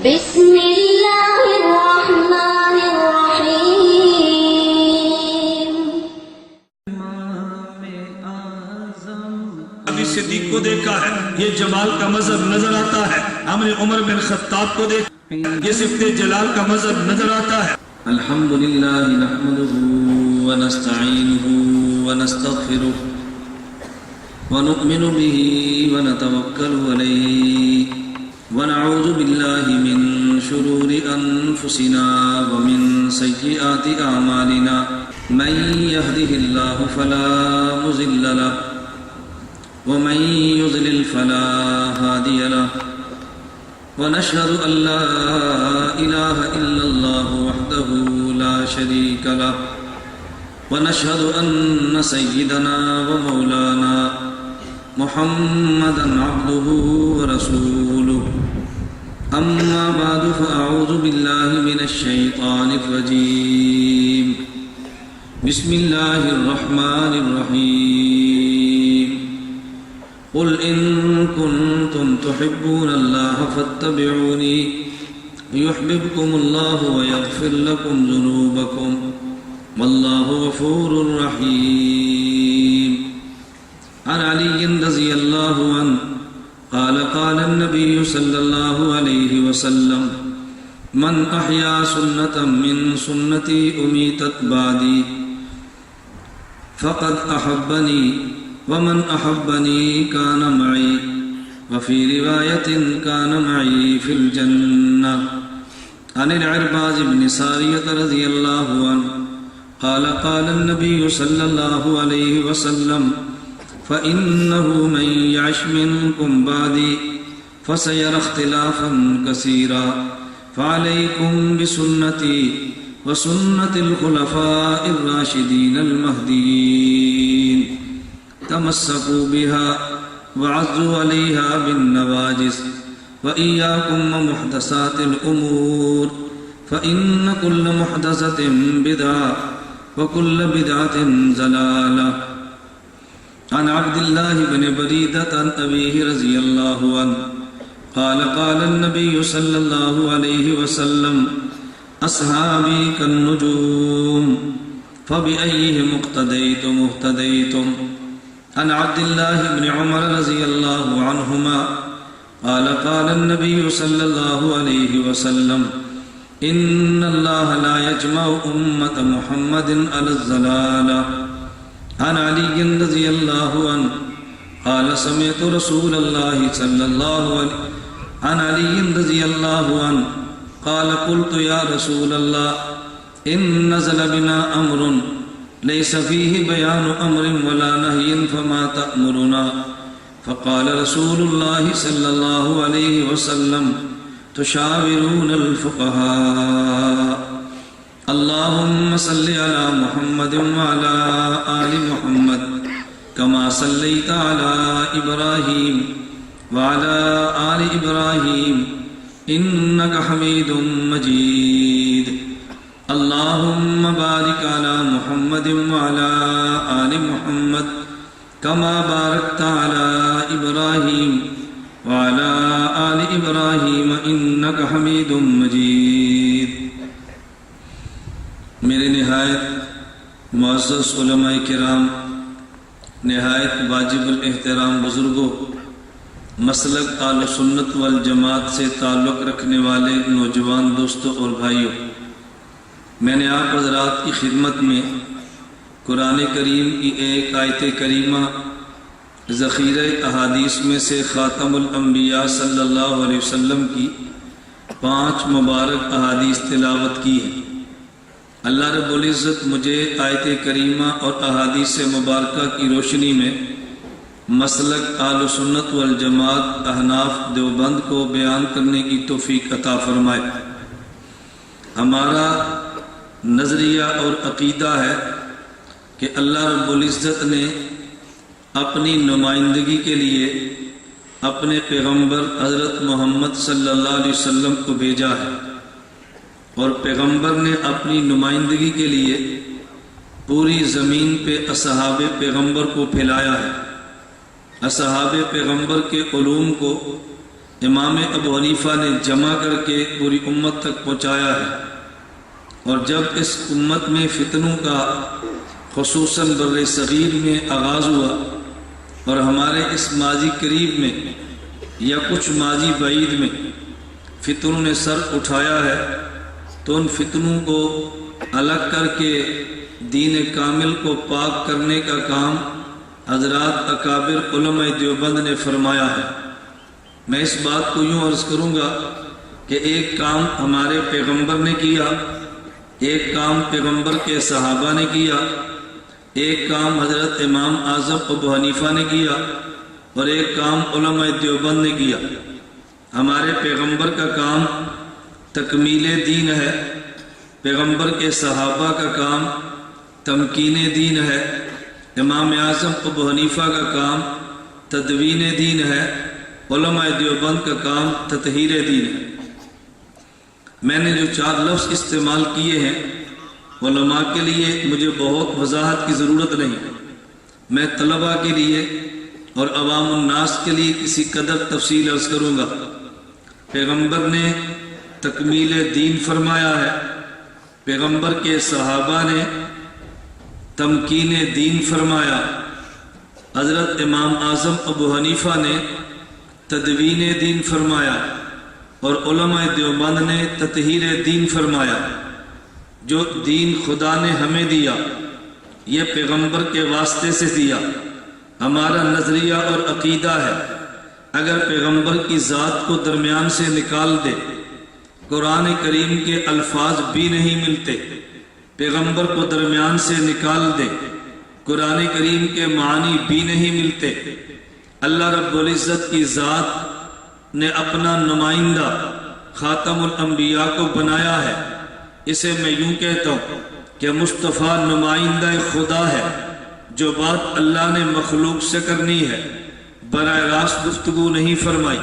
بسم اللہ الرحمن الرحیم۔ ابھی صدیق کو دیکھا ہے، یہ جمال کا مظہر نظر آتا ہے۔ ہم نے عمر بن خطاب کو دیکھا، یہ صفت جلال کا مظہر نظر آتا ہے۔ الحمدللہ نحمده ونستعینه ونستغفره ونؤمن به ونتوکل علیہ ونعوذ باللہ من شرور انفسنا ومن سیئات اعمالنا من يهده الله فلا مضل له ومن يضلل فلا هادي له ونشهد أن لا إله إلا الله وحده لا شريك له ونشهد أن سيدنا ومولانا محمدا عبده ورسوله أما بعد فأعوذ بالله من الشيطان الرجيم بسم الله الرحمن الرحيم قل إن كنتم تحبون الله فاتبعوني يحببكم الله ويغفر لكم ذنوبكم والله غفور رحيم عن علي رضي الله عنه قال قال النبي صلى الله عليه وسلم من أحيا سنة من سنتي أميتت بعدي فقد أحبني ومن أحبني كان معي وفي رواية كان معي في الجنة عن العرباض بن سارية رضي الله عنه قال قال النبي صلى الله عليه وسلم فإنه من يعش منكم بعدي فسيرى اختلافا كثيرا فعليكم بسنتي وسنة الخلفاء الراشدين المهديين تمسكوا بها وعضوا عليها بالنواجذ وإياكم ومحدثات الأمور فإن كل محدثة بدعة وكل بدعة ضلالة عن عبد الله بن بريدة عن أبيه رضي الله عنه قال قال النبي صلى الله عليه وسلم أصحابي كالنجوم فبأيهم اقتديتم اهتديتم عن عبد الله بن عمر رضي الله عنهما قال قال النبي صلى الله عليه وسلم إن الله لا يجمع أمة محمد على الضلالة عن علي رضي الله عنه قال سمعت رسول الله صلى الله عليه عن علي رضي الله عنه قال قلت يا رسول الله إن نزل بنا أمر ليس فيه بيان أمر ولا نهي فما تأمرنا فقال رسول الله صلى الله عليه وسلم تشاورون الفقهاء اللهم صل على محمد وعلى آل محمد كما صليت على إبراهيم وعلى آل إبراهيم إنك حميد مجيد اللهم بارك على محمد وعلى آل محمد كما باركت على إبراهيم وعلى آل إبراهيم إنك حميد مجيد میرے نہایت معزز علماء کرام، نہایت واجب الاحترام بزرگوں، مسلک اہل سنت والجماعت سے تعلق رکھنے والے نوجوان دوستوں اور بھائیوں، میں نے آپ حضرات کی خدمت میں قرآن کریم کی ایک آیت کریمہ ذخیرہ احادیث میں سے خاتم الانبیاء صلی اللہ علیہ وسلم کی 5 مبارک احادیث تلاوت کی ہے۔ اللہ رب العزت مجھے آیت کریمہ اور احادیث مبارکہ کی روشنی میں مسلک اہل سنت والجماعت احناف دیوبند کو بیان کرنے کی توفیق عطا فرمائے۔ ہمارا نظریہ اور عقیدہ ہے کہ اللہ رب العزت نے اپنی نمائندگی کے لیے اپنے پیغمبر حضرت محمد صلی اللہ علیہ وسلم کو بھیجا ہے، اور پیغمبر نے اپنی نمائندگی کے لیے پوری زمین پہ اصحاب پیغمبر کو پھیلایا ہے۔ اصحاب پیغمبر کے علوم کو امام ابو حنیفہ نے جمع کر کے پوری امت تک پہنچایا ہے، اور جب اس امت میں فتنوں کا خصوصاً بر صغیر میں آغاز ہوا اور ہمارے اس ماضی قریب میں یا کچھ ماضی بعید میں فتنوں نے سر اٹھایا ہے، تو ان فتنوں کو الگ کر کے دین کامل کو پاک کرنے کا کام حضرات اکابر علماء دیوبند نے فرمایا ہے۔ میں اس بات کو یوں عرض کروں گا کہ ایک کام ہمارے پیغمبر نے کیا، ایک کام پیغمبر کے صحابہ نے کیا، ایک کام حضرت امام اعظم ابو حنیفہ نے کیا، اور ایک کام علماء دیوبند نے کیا۔ ہمارے پیغمبر کا کام تکمیل دین ہے، پیغمبر کے صحابہ کا کام تمکین دین ہے، امام اعظم ابو حنیفہ کا کام تدوین دین ہے، علماء دیوبند کا کام تطہیر دین ہے۔ میں نے جو 4 لفظ استعمال کیے ہیں، علماء کے لیے مجھے بہت وضاحت کی ضرورت نہیں، میں طلباء کے لیے اور عوام الناس کے لیے کسی قدر تفصیل عرض کروں گا۔ پیغمبر نے تکمیل دین فرمایا ہے، پیغمبر کے صحابہ نے تمکین دین فرمایا، حضرت امام اعظم ابو حنیفہ نے تدوین دین فرمایا، اور علماء دیوبند نے تطہیر دین فرمایا۔ جو دین خدا نے ہمیں دیا یہ پیغمبر کے واسطے سے دیا۔ ہمارا نظریہ اور عقیدہ ہے اگر پیغمبر کی ذات کو درمیان سے نکال دے، قرآن کریم کے الفاظ بھی نہیں ملتے، پیغمبر کو درمیان سے نکال دے، قرآن کریم کے معنی بھی نہیں ملتے، اللہ رب العزت کی ذات نے اپنا نمائندہ خاتم الانبیاء کو بنایا ہے، اسے میں یوں کہتا ہوں کہ مصطفیٰ نمائندہ خدا ہے۔ جو بات اللہ نے مخلوق سے کرنی ہے براہ راست گفتگو نہیں فرمائی،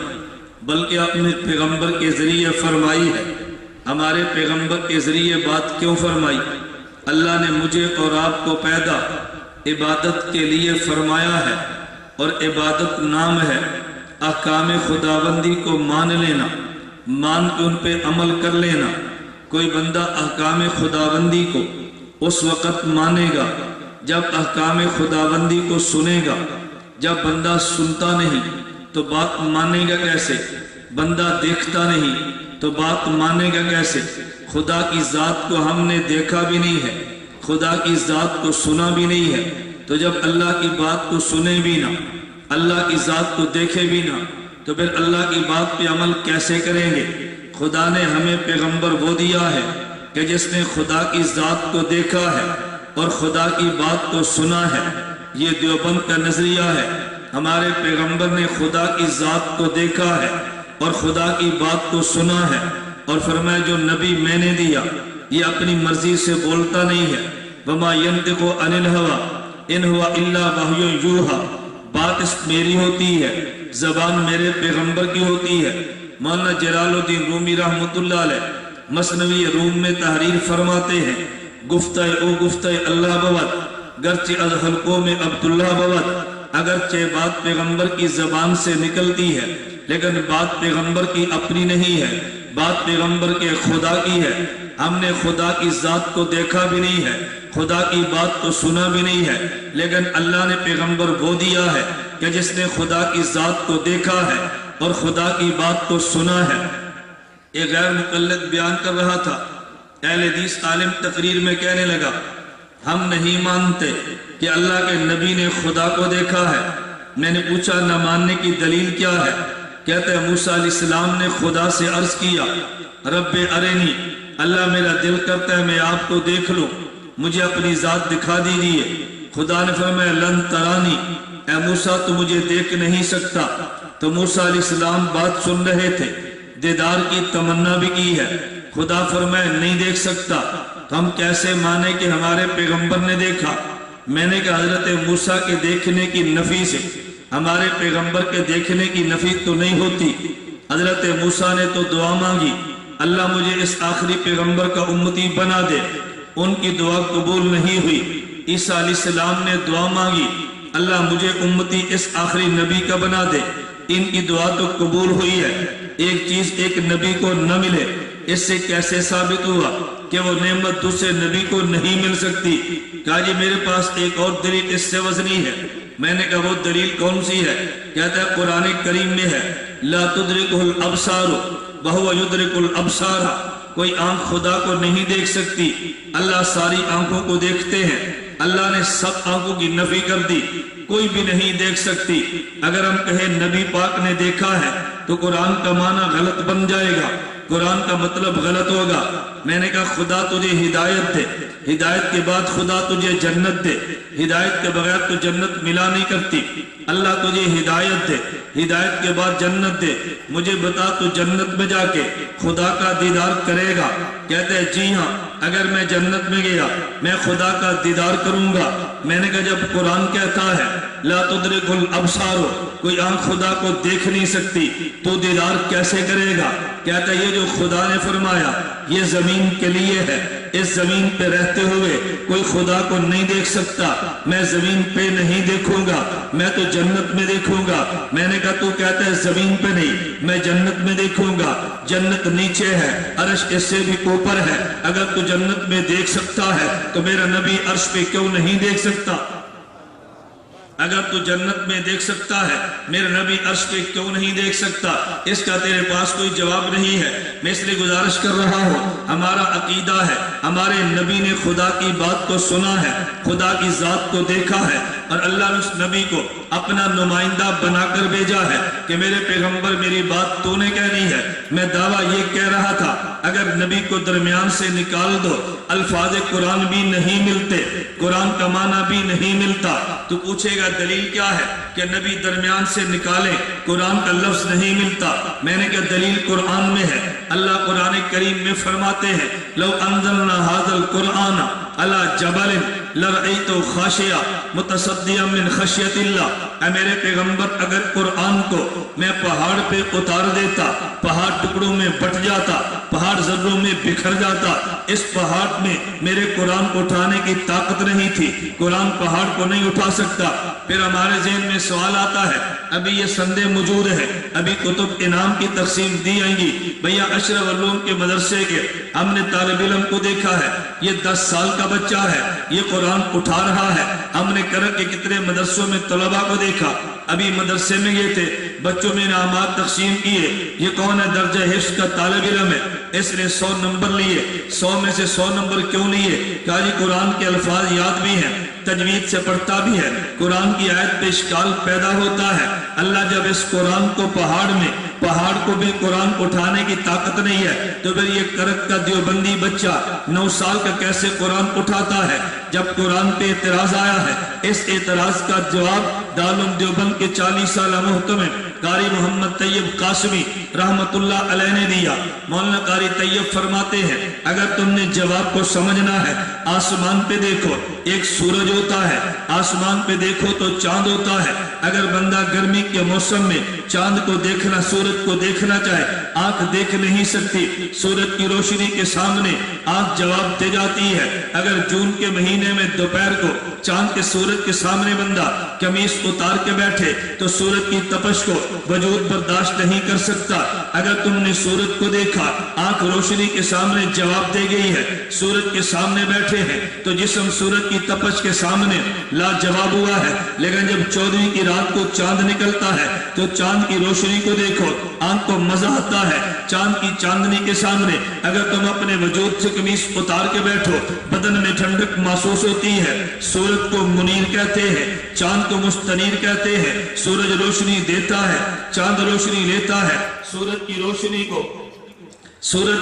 بلکہ اپنے پیغمبر کے ذریعے فرمائی ہے۔ ہمارے پیغمبر کے ذریعے بات کیوں فرمائی؟ اللہ نے مجھے اور آپ کو پیدا عبادت کے لیے فرمایا ہے، اور عبادت نام ہے احکام خداوندی کو مان لینا، مان کے ان پہ عمل کر لینا۔ کوئی بندہ احکام خداوندی کو اس وقت مانے گا جب احکام خداوندی کو سنے گا۔ جب بندہ سنتا نہیں تو بات مانے گا کیسے؟ بندہ دیکھتا نہیں تو بات مانے گا کیسے؟ خدا کی ذات کو ہم نے دیکھا بھی نہیں ہے، خدا کی ذات کو سنا بھی نہیں ہے، تو جب اللہ کی بات کو سنے بھی نہ، اللہ کی ذات کو دیکھے بھی نہ، تو پھر اللہ کی بات پہ عمل کیسے کریں گے؟ خدا نے ہمیں پیغمبر وہ دیا ہے کہ جس نے خدا کی ذات کو دیکھا ہے اور خدا کی بات کو سنا ہے۔ یہ دیوبند کا نظریہ ہے، ہمارے پیغمبر نے خدا کی ذات کو دیکھا ہے اور خدا کی بات کو سنا ہے، اور فرمایا جو نبی میں نے دیا یہ اپنی مرضی سے بولتا نہیں ہے، وما ينطق عن الهوى ان هو الا وحی یوحی، بات اس میری ہوتی ہے، زبان میرے پیغمبر کی ہوتی ہے۔ مولانا جلال الدین رومی رحمۃ اللہ علیہ مثنوی روم میں تحریر فرماتے ہیں، گفتہ او گفتہ اللہ بود گرچہ از حلقوں میں عبداللہ بود، اگرچہ بات پیغمبر کی زبان سے نکلتی ہے لیکن بات پیغمبر کی اپنی نہیں ہے، بات پیغمبر کے خدا کی ہے۔ ہم نے خدا کی ذات کو دیکھا بھی نہیں ہے، خدا کی بات کو سنا بھی نہیں ہے، لیکن اللہ نے پیغمبر وہ دیا ہے کہ جس نے خدا کی ذات کو دیکھا ہے اور خدا کی بات کو سنا ہے۔ ایک غیر مقلد بیان کر رہا تھا، اہل حدیث عالم تقریر میں کہنے لگا ہم نہیں مانتے کہ اللہ کے نبی نے خدا کو دیکھا ہے۔ میں نے پوچھا نہ ماننے کی دلیل کیا ہے؟ کہتے ہیں موسیٰ علیہ السلام نے خدا سے عرض کیا رب ارنی، اللہ میرا دل کرتا ہے میں آپ کو دیکھ لوں، مجھے اپنی ذات دکھا دیجیے۔ خدا نے فرمایا لن ترانی، اے موسیٰ تو مجھے دیکھ نہیں سکتا۔ تو موسیٰ علیہ السلام بات سن رہے تھے، دیدار کی تمنا بھی کی ہے، خدا فرمایا نہیں دیکھ سکتا، تو ہم کیسے مانے کہ ہمارے پیغمبر نے دیکھا؟ میں نے کہا حضرت موسیٰ کے دیکھنے کی نفی سے ہمارے پیغمبر کے دیکھنے کی نفی تو نہیں ہوتی۔ حضرت موسیٰ نے تو دعا مانگی اللہ مجھے اس آخری پیغمبر کا امتی بنا دے، ان کی دعا قبول نہیں ہوئی۔ عیسیٰ علیہ السلام نے دعا مانگی اللہ مجھے امتی اس آخری نبی کا بنا دے، ان کی دعا تو قبول ہوئی ہے، ایک چیز ایک نبی کو نہ ملے، اس سے کیسے ثابت ہوا کہ وہ نعمت دوسرے نبی کو نہیں مل سکتی؟ کہا جی میرے پاس ایک اور دلیل اس سے وزنی ہے۔ میں نے کہا وہ دلیل کون سی ہے؟ کہتا ہے قرآن کریم میں ہے لا تدرکہ الابصار وہو یدرک الابصار، کوئی آنکھ خدا کو نہیں دیکھ سکتی، اللہ ساری آنکھوں کو دیکھتے ہیں۔ اللہ نے سب آنکھوں کی نفی کر دی، کوئی بھی نہیں دیکھ سکتی۔ اگر ہم کہیں نبی پاک نے دیکھا ہے تو قرآن کا معنی غلط بن جائے گا، قرآن کا مطلب غلط ہوگا۔ میں نے کہا خدا تجھے ہدایت دے، ہدایت کے بعد خدا تجھے جنت دے، ہدایت کے بغیر تو جنت ملا نہیں کرتی۔ اللہ تجھے ہدایت دے، ہدایت کے بعد جنت دے، مجھے بتا تو جنت میں جا کے خدا کا دیدار کرے گا؟ کہتے ہیں جی ہاں، اگر میں جنت میں گیا میں خدا کا دیدار کروں گا۔ میں نے کہا جب قرآن کہتا ہے لا تدرک الابصار، کوئی آنکھ خدا کو دیکھ نہیں سکتی، تو دیدار کیسے کرے گا؟ کہتا ہے یہ جو خدا نے فرمایا یہ زمین کے لیے ہے، اس زمین پہ رہتے ہوئے کوئی خدا کو نہیں دیکھ سکتا، میں زمین پہ نہیں دیکھوں گا، میں تو جنت میں دیکھوں گا۔ میں نے کہا تو کہتا ہے زمین پہ نہیں، میں جنت میں دیکھوں گا، جنت نیچے ہے، عرش اس سے بھی اوپر ہے۔ اگر تو جنت میں دیکھ سکتا ہے تو میرا نبی عرش پہ کیوں نہیں دیکھ سکتا؟ اگر تو جنت میں دیکھ سکتا ہے میرا نبی عرش پہ کیوں نہیں دیکھ سکتا؟ اس کا تیرے پاس کوئی جواب نہیں ہے۔ میں اس لیے گزارش کر رہا ہوں، ہمارا عقیدہ ہے ہمارے نبی نے خدا کی بات کو سنا ہے، خدا کی ذات کو دیکھا ہے، اور اللہ نے اس نبی کو اپنا نمائندہ بنا کر بھیجا ہے کہ میرے پیغمبر میری بات تو نے کہنی ہے۔ میں دعویٰ یہ کہہ رہا تھا اگر نبی کو درمیان سے نکال دو، الفاظ قرآن بھی نہیں ملتے، قرآن کا معنی بھی نہیں ملتا، تو پوچھے گا دلیل کیا ہے کہ نبی درمیان سے نکالے، قرآن کا لفظ نہیں ملتا؟ میں نے کہا دلیل قرآن میں ہے، اللہ قرآن کریم میں فرماتے ہیں لو انزلنا هذا القرآن على جبل لرأيته خاشعا متصدعا من خشیت اللہ۔ اے میرے پیغمبر اگر قرآن کو میں پہاڑ پہ اتار دیتا، پہاڑ ٹکڑوں میں بٹ جاتا، پہاڑ ذروں میں بکھر جاتا، اس پہاڑ میں میرے قرآن کو اٹھانے کی طاقت نہیں تھی، قرآن پہاڑ کو نہیں اٹھا سکتا۔ پھر ہمارے ذہن میں سوال آتا ہے، ابھی یہ سندے موجود ہے، ابھی کتب انعام کی تقسیم دی جائیں گی، بھیا اشرف علوم کے مدرسے کے ہم نے طالب علم کو دیکھا ہے، یہ 10 سال کا بچہ ہے، یہ قرآن اٹھا رہا ہے۔ ہم نے کرک کے کتنے مدرسوں میں طلباء کو دیکھا، ابھی مدرسے میں گئے تھے، بچوں میں انعامات تقسیم کیے، یہ کون ہے درجہ حفظ کا طالب علم ہے، اس نے 100 نمبر لیے، 100 میں سے 100 نمبر کیوں لیے؟ کہا جی قرآن کے الفاظ یاد بھی ہیں، تجوید سے پڑھتا بھی ہے، قرآن کی آیت پہ اشکال پیدا ہوتا ہے۔ اللہ جب اس قرآن کو پہاڑ کو بھی قرآن اٹھانے کی طاقت نہیں ہے، تو پھر یہ کرک کا دیوبندی بچہ 9 سال کا کیسے قرآن اٹھاتا ہے؟ جب قرآن پہ اعتراض آیا ہے، اس اعتراض کا جواب دارالعلوم دیوبند کے 40 سالہ محتمم قاری محمد طیب قاسمی رحمت اللہ علیہ نے دیا۔ مولانا قاری طیب فرماتے ہیں اگر تم نے جواب کو سمجھنا ہے، آسمان پہ دیکھو، ایک سورج ہوتا ہے، آسمان پہ دیکھو تو چاند ہوتا ہے۔ اگر بندہ گرمی کے موسم میں چاند کو دیکھنا، سورج کو دیکھنا چاہے، آنکھ دیکھ نہیں سکتی، سورج کی روشنی کے سامنے آنکھ جواب دے جاتی ہے۔ اگر جون کے مہینے میں دوپہر کو چاند کے سورج کے سامنے بندہ قمیص اتار کے بیٹھے تو سورج کی تپش کو وجود برداشت نہیں کر سکتا۔ اگر تم نے سورج کو دیکھا، آنکھ روشنی کے سامنے جواب دے گئی ہے، سورج کے سامنے بیٹھے ہیں تو جسم سورج کی تپش کے سامنے لا جواب ہوا ہے۔ لیکن جب 14ویں کی رات کو چاند نکلتا ہے تو چاند کی روشنی کو دیکھو، آنکھ کو مزہ آتا ہے چاند کی چاندنی کے سامنے۔ اگر تم اپنے وجود سے قمیص اتار کے بیٹھو، بدن میں ٹھنڈک محسوس ہوتی ہے۔ سورج کو منیر کہتے ہیں، چاند کو مستنیر کہتے ہیں۔ سورج روشنی دیتا ہے، چاند روشنی لیتا ہے۔ سورج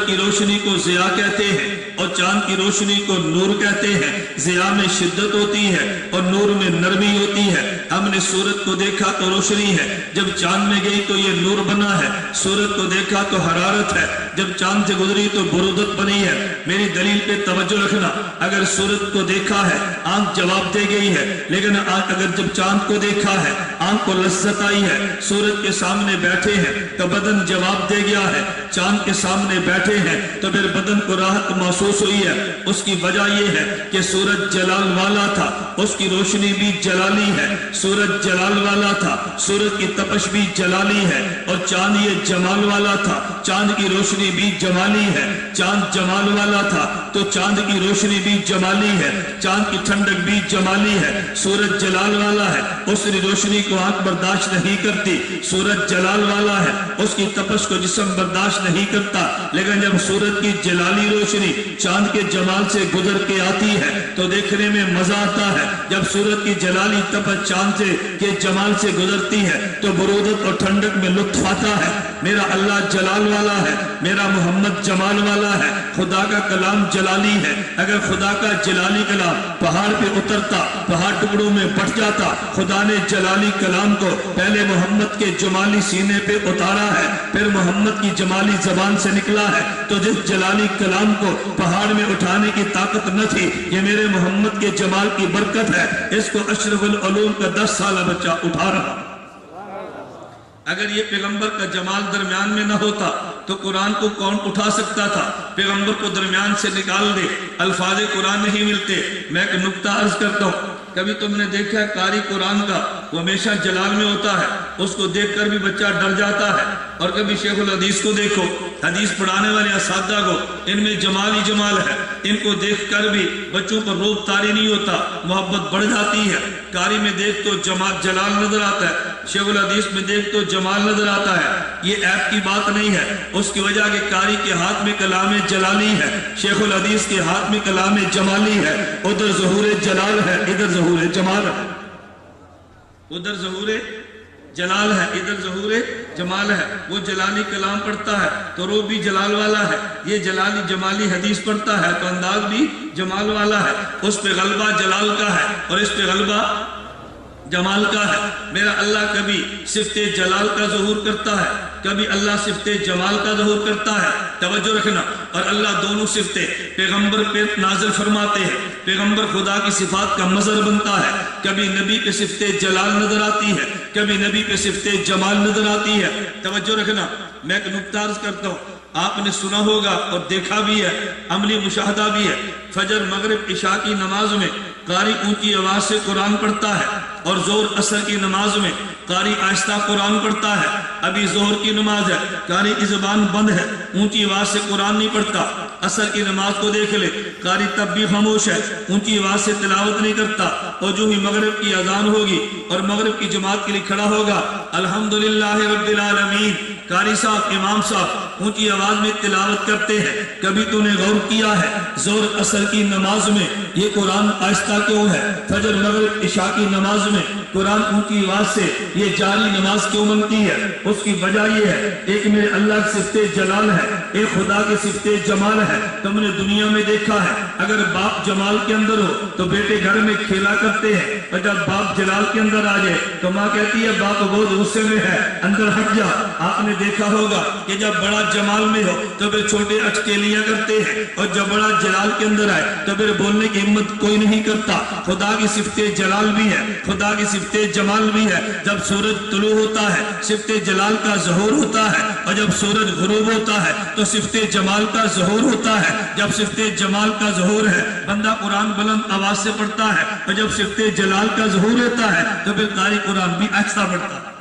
کی روشنی کو ضیاء کہتے ہیں اور چاند کی روشنی کو نور کہتے ہیں۔ ضیاء میں شدت ہوتی ہے اور نور میں نرمی ہوتی ہے۔ ہم نے سورج کو دیکھا تو روشنی ہے، جب چاند میں گئی تو یہ نور بنا ہے۔ سورج کو دیکھا تو حرارت ہے، جب چاند سے گزری تو برودت بنی ہے۔ میری دلیل پہ توجہ رکھنا، اگر سورج کو دیکھا ہے آنکھ جواب دے گئی ہے، لیکن اگر جب چاند کو دیکھا ہے آنکھ کو لذت آئی ہے، سورج کے سامنے بیٹھے ہیں تو بدن جواب دے گیا ہے، چاند کے سامنے بیٹھے ہیں تو پھر بدن کو راحت محسوس ہوئی ہے۔ اس کی وجہ یہ ہے کہ سورج جلال والا تھا، اس کی روشنی بھی جلالی ہے، سورج جلال والا تھا، سورج کی تپش بھی جلالی ہے، اور چاند یہ جمال والا تھا، چاند کی روشنی بھی جمالی ہے۔ چاند جمال والا تھا تو چاند کی روشنی بھی جمالی ہے، چاند کی ٹھنڈک بھی جمالی ہے۔ سورج جلال والا ہے، اس کی روشنی کو آنکھ برداشت نہیں کرتی، سورج جلال والا ہے، اس کی تپش کو جسم برداشت نہیں کرتا، لیکن جب سورج کی جلالی روشنی چاند کے جمال سے گزر کے آتی ہے تو دیکھنے میں مزہ آتا ہے۔ جب سورج کی جلالی تپش چاند کے جمال سے گزرتی ہے تو برودت اور ٹھنڈک میں لطف آتا ہے۔ میرا اللہ جلال والا ہے، میرا محمد جمال والا ہے، خدا کا کلام جلالی ہے۔ اگر خدا کا جلالی کلام پہاڑ پہ اترتا، پہاڑ ٹکڑوں میں بٹ جاتا، خدا نے جلالی کلام کو پہلے محمد کے جمالی سینے پہ اتارا ہے، پھر محمد کی جمالی زبان سے نکلا ہے، تو جس جلالی کلام کو پہاڑ میں اٹھانے کی طاقت نہ تھی، یہ میرے محمد کے جمال کی برکت ہے، اس کو اشرف العلوم کا 10 سالہ بچہ اٹھا رہا۔ اگر یہ پیغمبر کا جمال درمیان میں نہ ہوتا تو قرآن کو کون اٹھا سکتا تھا؟ پیغمبر کو درمیان سے نکال دے، الفاظ قرآن نہیں ملتے۔ میں ایک نکتہ عرض کرتا ہوں، کبھی تم نے دیکھا ہے قاری قرآن کا وہ ہمیشہ جلال میں ہوتا ہے، اس کو دیکھ کر بھی بچہ ڈر جاتا ہے، اور کبھی شیخ الحدیث کو دیکھو، حدیث پڑھانے والے اساتذہ کو، ان میں جمال ہی جمال ہے، ان کو دیکھ کر بھی بچوں پر روب طاری نہیں ہوتا، محبت بڑھ جاتی ہے۔ قاری میں دیکھ تو جلال نظر آتا ہے، شیخ الحدیث میں دیکھ تو جمال نظر آتا ہے۔ یہ عیب کی بات نہیں ہے، اس کی وجہ کہ قاری کے ہاتھ میں کلام جلالی ہے، شیخ الحدیث کے ہاتھ میں کلام جمالی ہے۔ ادھر ظہور جلال ہے، ادھر ظہور جمال ہے، ادھر ظہور جلال ہے، ادھر ظہور جمال ہے۔ وہ جلالی کلام پڑھتا ہے تو روح بھی جلال والا ہے، یہ جلالی جمالی حدیث پڑھتا ہے تو انداز بھی جمال والا ہے۔ اس پہ غلبہ جلال کا ہے اور اس پہ غلبہ جمال کا ہے۔ میرا اللہ کبھی صفت جلال کا ظہور کرتا ہے، کبھی اللہ صفت جمال کا ظہور کرتا ہے، توجہ رکھنا۔ اور اللہ دونوں صفتیں پیغمبر پہ نازل فرماتے ہیں، پیغمبر خدا کی صفات کا مظہر بنتا ہے، کبھی نبی پہ صفت جلال نظر آتی ہے، کبھی نبی پہ صفت جمال نظر آتی ہے، توجہ رکھنا۔ میں ایک نکتہ عرض کرتا ہوں، آپ نے سنا ہوگا اور دیکھا بھی ہے، عملی مشاہدہ بھی ہے۔ فجر مغرب عشاء کی نماز میں قاری اونچی آواز سے قرآن پڑھتا ہے، اور زور عصر کی نماز میں قاری آہستہ قرآن پڑھتا ہے۔ ابھی ظہر کی نماز ہے، قاری کی زبان بند ہے، اونچی آواز سے قرآن نہیں پڑھتا۔ عصر کی نماز کو دیکھ لے، قاری تب بھی خاموش ہے، اونچی آواز سے تلاوت نہیں کرتا، اور جو ہی مغرب کی اذان ہوگی اور مغرب کی جماعت کے لیے کھڑا ہوگا، الحمدللہ رب العالمین، قاری صاحب امام صاحب اونچی آواز میں تلاوت کرتے ہیں۔ کبھی تو نے غور کیا ہے زور عصر کی نماز میں یہ قرآن آہستہ کیوں ہے؟ فجر مغرب عشاء کی نماز میں قرآن اونچی آواز سے یہ جاری نماز کیوں بنتی ہے؟ اس کی وجہ یہ ہے، ایک میرے اللہ کی صفت جلال ہے، ایک خدا کی صفت جمال ہے۔ تم نے دنیا میں دیکھا ہے، اگر باپ جمال کے اندر ہو تو بیٹے گھر میں کھیلا کرتے ہیں، اور جب باپ جلال کے اندر آ جائے تو ماں کہتی ہے باپ بہت غصے میں ہے، اندر ہٹ جا۔ آپ نے دیکھا ہوگا کہ جب بڑا جمال میں ہو تو پھر چھوٹے اٹکیلیاں کرتے ہیں، اور جب بڑا جلال کے اندر آئے تو پھر بولنے کی ہمت کوئی نہیں کرتا۔ خدا کی صفت جلال بھی ہے، خدا کی صفت جمال بھی ہے۔ جب سورج طلوع ہوتا ہے صفت جلال کا ظہور ہوتا ہے، اور جب سورج غروب ہوتا ہے تو صفت جمال کا ظہور ہوتا ہے۔ جب صفت جمال کا ظہور ہے بندہ قرآن بلند آواز سے پڑھتا ہے، اور جب صفت جلال کا ظہور ہوتا ہے تو پھر قاری قرآن بھی آہستہ پڑھتا ہے۔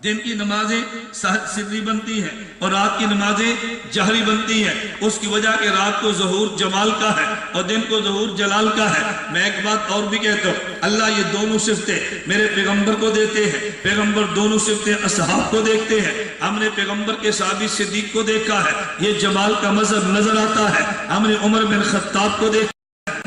دن کی نمازیں سری بنتی ہیں اور رات کی نمازیں جہری بنتی ہیں، اس کی وجہ کہ رات کو ظہور جمال کا ہے اور دن کو ظہور جلال کا ہے۔ میں ایک بات اور بھی کہتا ہوں، اللہ یہ دونوں صفتیں میرے پیغمبر کو دیتے ہیں، پیغمبر دونوں صفتیں اصحاب کو دیکھتے ہیں۔ ہم نے پیغمبر کے صحابی صدیق کو دیکھا ہے، یہ جمال کا مظہر نظر آتا ہے۔ ہم نے عمر بن خطاب کو دیکھا،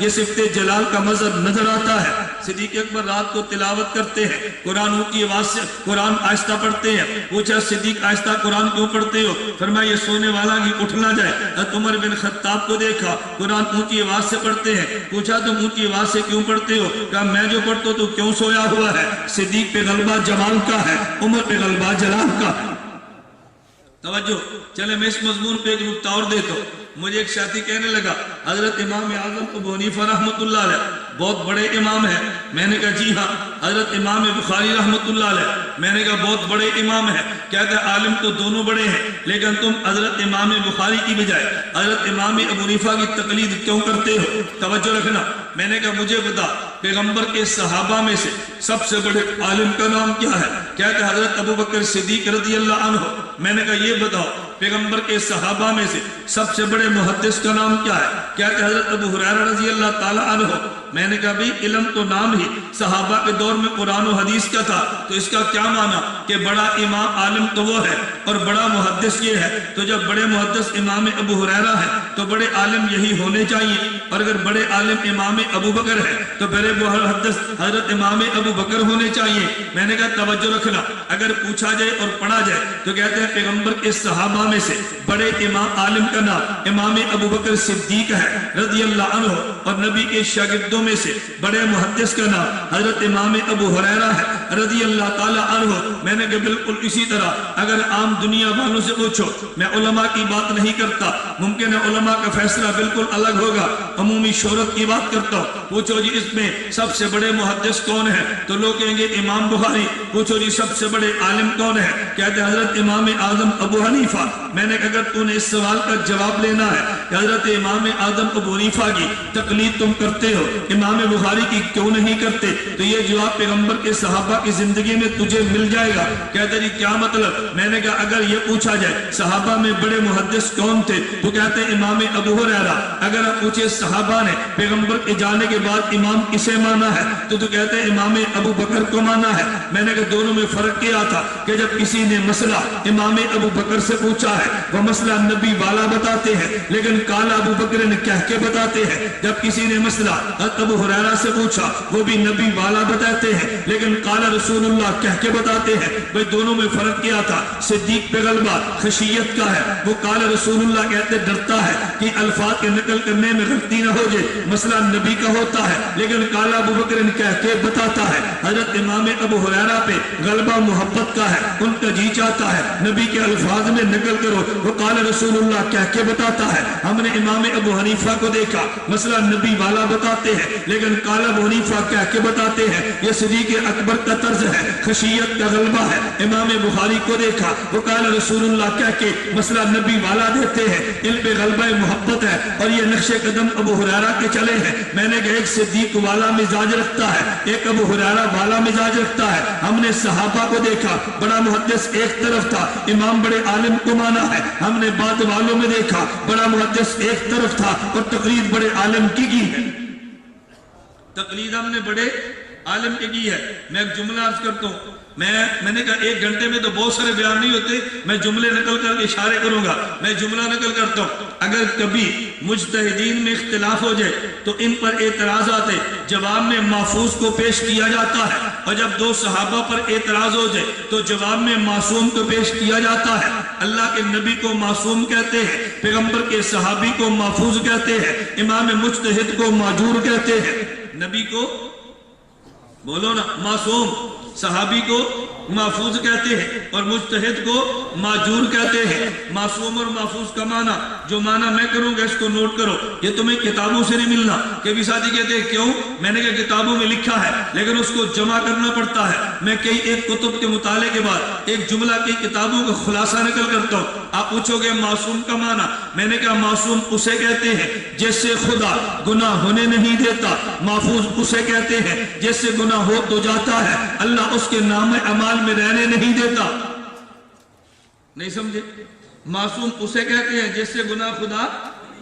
یہ صفت جلال کا مظہر نظر آتا ہے۔ صدیق اکبر رات کو تلاوت کرتے ہیں، قرآن اونچی آواز سے قرآن آہستہ پڑھتے ہیں۔ پوچھا صدیق آہستہ قرآن کیوں پڑھتے ہو؟ فرمایا یہ سونے والا کی اٹھ نہ جائے۔ عمر بن خطاب کو دیکھا قرآن اونچی آواز سے پڑھتے ہیں، پوچھا تم اونچی آواز سے کیوں پڑھتے ہو؟ کہا میں جو پڑھتا ہوں تو کیوں سویا ہوا ہے؟ صدیق پہ غلبہ جمال کا ہے، عمر پہ غلبہ جلال کا ہے۔ توجہ، چلے میں اس مضمون پہ ایک نکتہ اور دیتا ہوں۔ مجھے ایک ساتھی کہنے لگا حضرت امام اعظم ابو حنیفہ رحمۃ اللہ علیہ بہت بڑے امام ہیں۔ میں نے کہا جی ہاں، حضرت امام بخاری رحمۃ اللہ علیہ، میں نے کہا بہت بڑے امام ہیں، کہتے ہیں عالم تو دونوں بڑے ہیں، لیکن تم حضرت امام بخاری کی بجائے حضرت امام ابو حنیفہ کی تقلید کیوں کرتے ہو؟ توجہ رکھنا۔ میں نے کہا مجھے بتا پیغمبر کے صحابہ میں سے سب سے بڑے عالم کا نام کیا ہے؟ کہتے ہیں حضرت ابو بکر صدیق رضی اللہ عنہ۔ میں نے کہا یہ بتاؤ پیغمبر کے صحابہ میں سے سب سے بڑے محدث کا نام کیا ہے؟ کہتے ہیں حضرت ابو ہریرہ رضی اللہ تعالی عنہ۔ میں نے کہا بھئی علم تو نام ہی صحابہ کے دور میں قرآن و حدیث کا تھا، تو اس کا کیا معنی کہ بڑا امام عالم تو وہ ہے اور بڑا محدث یہ ہے؟ تو جب بڑے محدث امام ابو ہریرہ ہے تو بڑے عالم یہی ہونے چاہیے، اور اگر بڑے عالم امام ابو بکر ہے تو بڑے محدث حضرت امام ابو بکر ہونے چاہیے۔ میں نے کہا توجہ رکھنا، اگر پوچھا جائے اور پڑھا جائے تو کہتے ہیں پیغمبر کے صحابہ میں سے بڑے امام عالم کا نام امام ابو بکر صدیق ہے رضی اللہ عنہ، اور نبی کے شاگردوں میں سے بڑے محدث کا نام حضرت امام ابو ہریرہ ہے رضی اللہ تعالی عنہ۔ میں نے کہا بالکل اسی طرح اگر عام دنیا والوں سے پوچھو، میں علماء کی بات نہیں کرتا، ممکن ہے علماء کا فیصلہ بالکل الگ ہوگا، عمومی شہرت کی بات کرتا ہوں۔ پوچھو جی اس میں سب سے بڑے محدث کون ہیں تو لوگ کہیں گے امام بخاری۔ پوچھو جی سب سے بڑے عالم کون ہیں؟ کہتے ہیں حضرت امام اعظم ابو حنیفہ۔ میں نے کہا اگر تو نے اس سوال کا جواب لینا ہے کہ حضرت امام اعظم ابو حنیفہ کی تقلید تم کرتے ہو، امام بخاری کی کیوں نہیں کرتے، تو یہ جواب پیغمبر کے صحابہ کی زندگی میں تجھے مل جائے گا۔ کہتے جی کیا مطلب؟ میں نے کہا اگر یہ پوچھا جائے صحابہ میں بڑے محدث کون تھے تو کہتے ہیں امام ابو ہریرہ۔ اگر آپ پوچھے صحابہ نے پیغمبر کے جانے کے بعد امام کسے مانا ہے تو کہتے ہیں امام ابو بکر کو مانا ہے۔ میں نے کہا دونوں میں فرق کیا تھا کہ جب کسی نے مسئلہ امام ابو بکر سے پوچھا ہے وہ مسئلہ نبی والا بتاتے ہیں، لیکن قال ابو بکر نے کہہ کے بتاتے ہیں۔ جب کسی نے مسئلہ ابو ہریرہ سے پوچھا وہ بھی نبی والا بتاتے ہیں، لیکن قال رسول اللہ کہہ کے بتاتے ہیں۔ بھئی دونوں میں فرق کیا تھا؟ صدیق پہ غلبہ خشیت کا ہے، وہ قال رسول اللہ کہتے ڈرتا ہے کہ الفاظ کے نقل کرنے میں غلطی نہ ہو جائے، مسئلہ نبی کا ہوتا ہے، لیکن قال ابو بکر نے کہہ کے بتاتا ہے۔ حضرت امام ابو ہریرہ پہ غلبہ محبت کا ہے، ان کا جی چاہتا ہے نبی کے الفاظ میں نقل کرو، وہ قال رسول اللہ کہہ کے بتاتا ہے۔ ہم نے امام ابو حنیفہ کو دیکھا مسئلہ نبی والا بتاتے ہیں، لیکن قال ابو حنیفہ کہہ کے بتاتے ہیں، یہ صدیق اکبر کا طرز ہے، خشیت کا غلبہ ہے۔ امام بخاری کو دیکھا وہ قال رسول اللہ کہہ کے مسئلہ نبی والا دیتے ہیں، ان پہ غلبہ محبت ہے، اور یہ نقش قدم ابو ہریرہ کے چلے ہیں۔ میں نے کہا ایک صدیق والا مزاج رکھتا ہے، ایک ابو ہریرہ والا مزاج رکھتا ہے۔ ہم نے صحابہ کو دیکھا بڑا محدث ایک طرف تھا، امام بڑے عالم کو مانا ہے۔ ہم نے بعد والوں میں دیکھا بڑا محدث ایک طرف تھا اور تقلید بڑے عالم کی ہے۔ تقلید ہم نے بڑے عالم کی ہے۔ میں ایک جملہ عرض کرتا ہوں، میں نے کہا ایک گھنٹے میں تو بہت سارے بیان نہیں ہوتے، میں جملے نقل کر کے اشارے کروں گا۔ میں جملہ نقل کرتا ہوں، اگر کبھی مجتہدین میں اختلاف ہو جائے تو ان پر اعتراضات جواب میں محفوظ کو پیش کیا جاتا ہے، اور جب دو صحابہ پر اعتراض ہو جائے تو جواب میں معصوم کو پیش کیا جاتا ہے۔ اللہ کے نبی کو معصوم کہتے ہیں، پیغمبر کے صحابی کو محفوظ کہتے ہیں، امام مجتہد کو معجور کہتے ہیں۔ نبی کو بولو نا معصوم، صحابی کو محفوظ کہتے ہیں اور مجتہد کو معجور کہتے ہیں۔ معصوم اور محفوظ کا معنی جو معنی میں کروں گا اس کو نوٹ کرو، یہ تمہیں کتابوں سے نہیں ملنا۔ کبھی ساتھی کہتے ہیں کیوں؟ میں نے کہا کتابوں میں لکھا ہے لیکن اس کو جمع کرنا پڑتا ہے۔ میں کئی ایک کتب کے مطالعے کے بعد ایک جملہ کئی کتابوں کا خلاصہ نکل کرتا ہوں۔ آپ پوچھو گے معصوم کا معنی، میں نے کہا معصوم اسے کہتے ہیں جس سے خدا گناہ ہونے نہیں دیتا، محفوظ اسے کہتے ہیں جس سے گناہ ہو تو جاتا ہے، اللہ اس کے نام اعمال میں رہنے نہیں دیتا۔ نہیں سمجھے؟ معصوم اسے کہتے ہیں جس سے گناہ خدا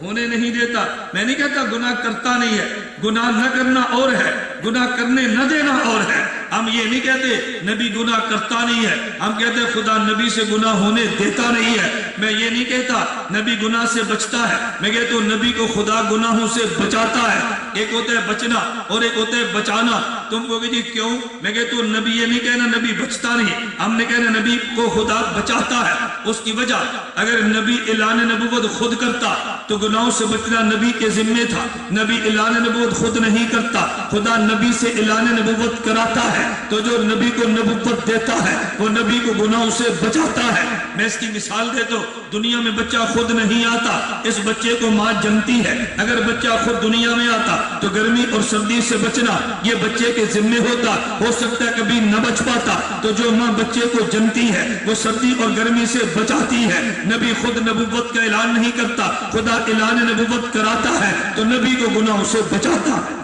ہونے نہیں دیتا۔ میں نہیں کہتا گناہ کرتا نہیں ہے، گناہ نہ کرنا اور ہے، گناہ کرنے نہ دینا اور ہے۔ ہم یہ نہیں کہتے نبی گناہ کرتا نہیں ہے، ہم کہتے خدا نبی سے گناہ ہونے دیتا نہیں ہے۔ میں یہ نہیں کہتا نبی گناہ سے بچتا ہے، میں کہتا ہوں نبی کو خدا گناہوں سے بچاتا ہے۔ ایک ہوتا ہے بچنا اور ایک ہوتا ہے بچانا۔ تم کہو گے جی کیوں؟ میں کہتا ہوں نبی یہ نہیں کہنا نبی بچتا نہیں، ہم نے کہنا نبی کو خدا بچاتا ہے۔ اس کی وجہ اگر نبی اعلان نبوت خود کرتا تو گناہوں سے بچنا نبی کے ذمہ تھا۔ نبی اعلان نبوت خود نہیں کرتا، خدا نبی سے اعلان نبوت کراتا ہے، تو جو نبی کو نبوت دیتا ہے وہ نبی کو گناہوں سے بچاتا ہے۔ میں اس کی مثال دیتا ہوں، دنیا میں بچہ خود نہیں آتا، اس بچے کو ماں جنتی ہے۔ اگر بچہ خود دنیا میں آتا تو گرمی اور سردی سے بچنا یہ بچے کے ذمہ ہوتا، ہو سکتا ہے کبھی نہ بچ پاتا، تو جو ماں بچے کو جنتی ہے وہ سردی اور گرمی سے بچاتی ہے۔ نبی خود نبوت کا اعلان نہیں کرتا، خدا اعلان نبوت کراتا ہے تو نبی کو گناہوں سے بچاتا ہے۔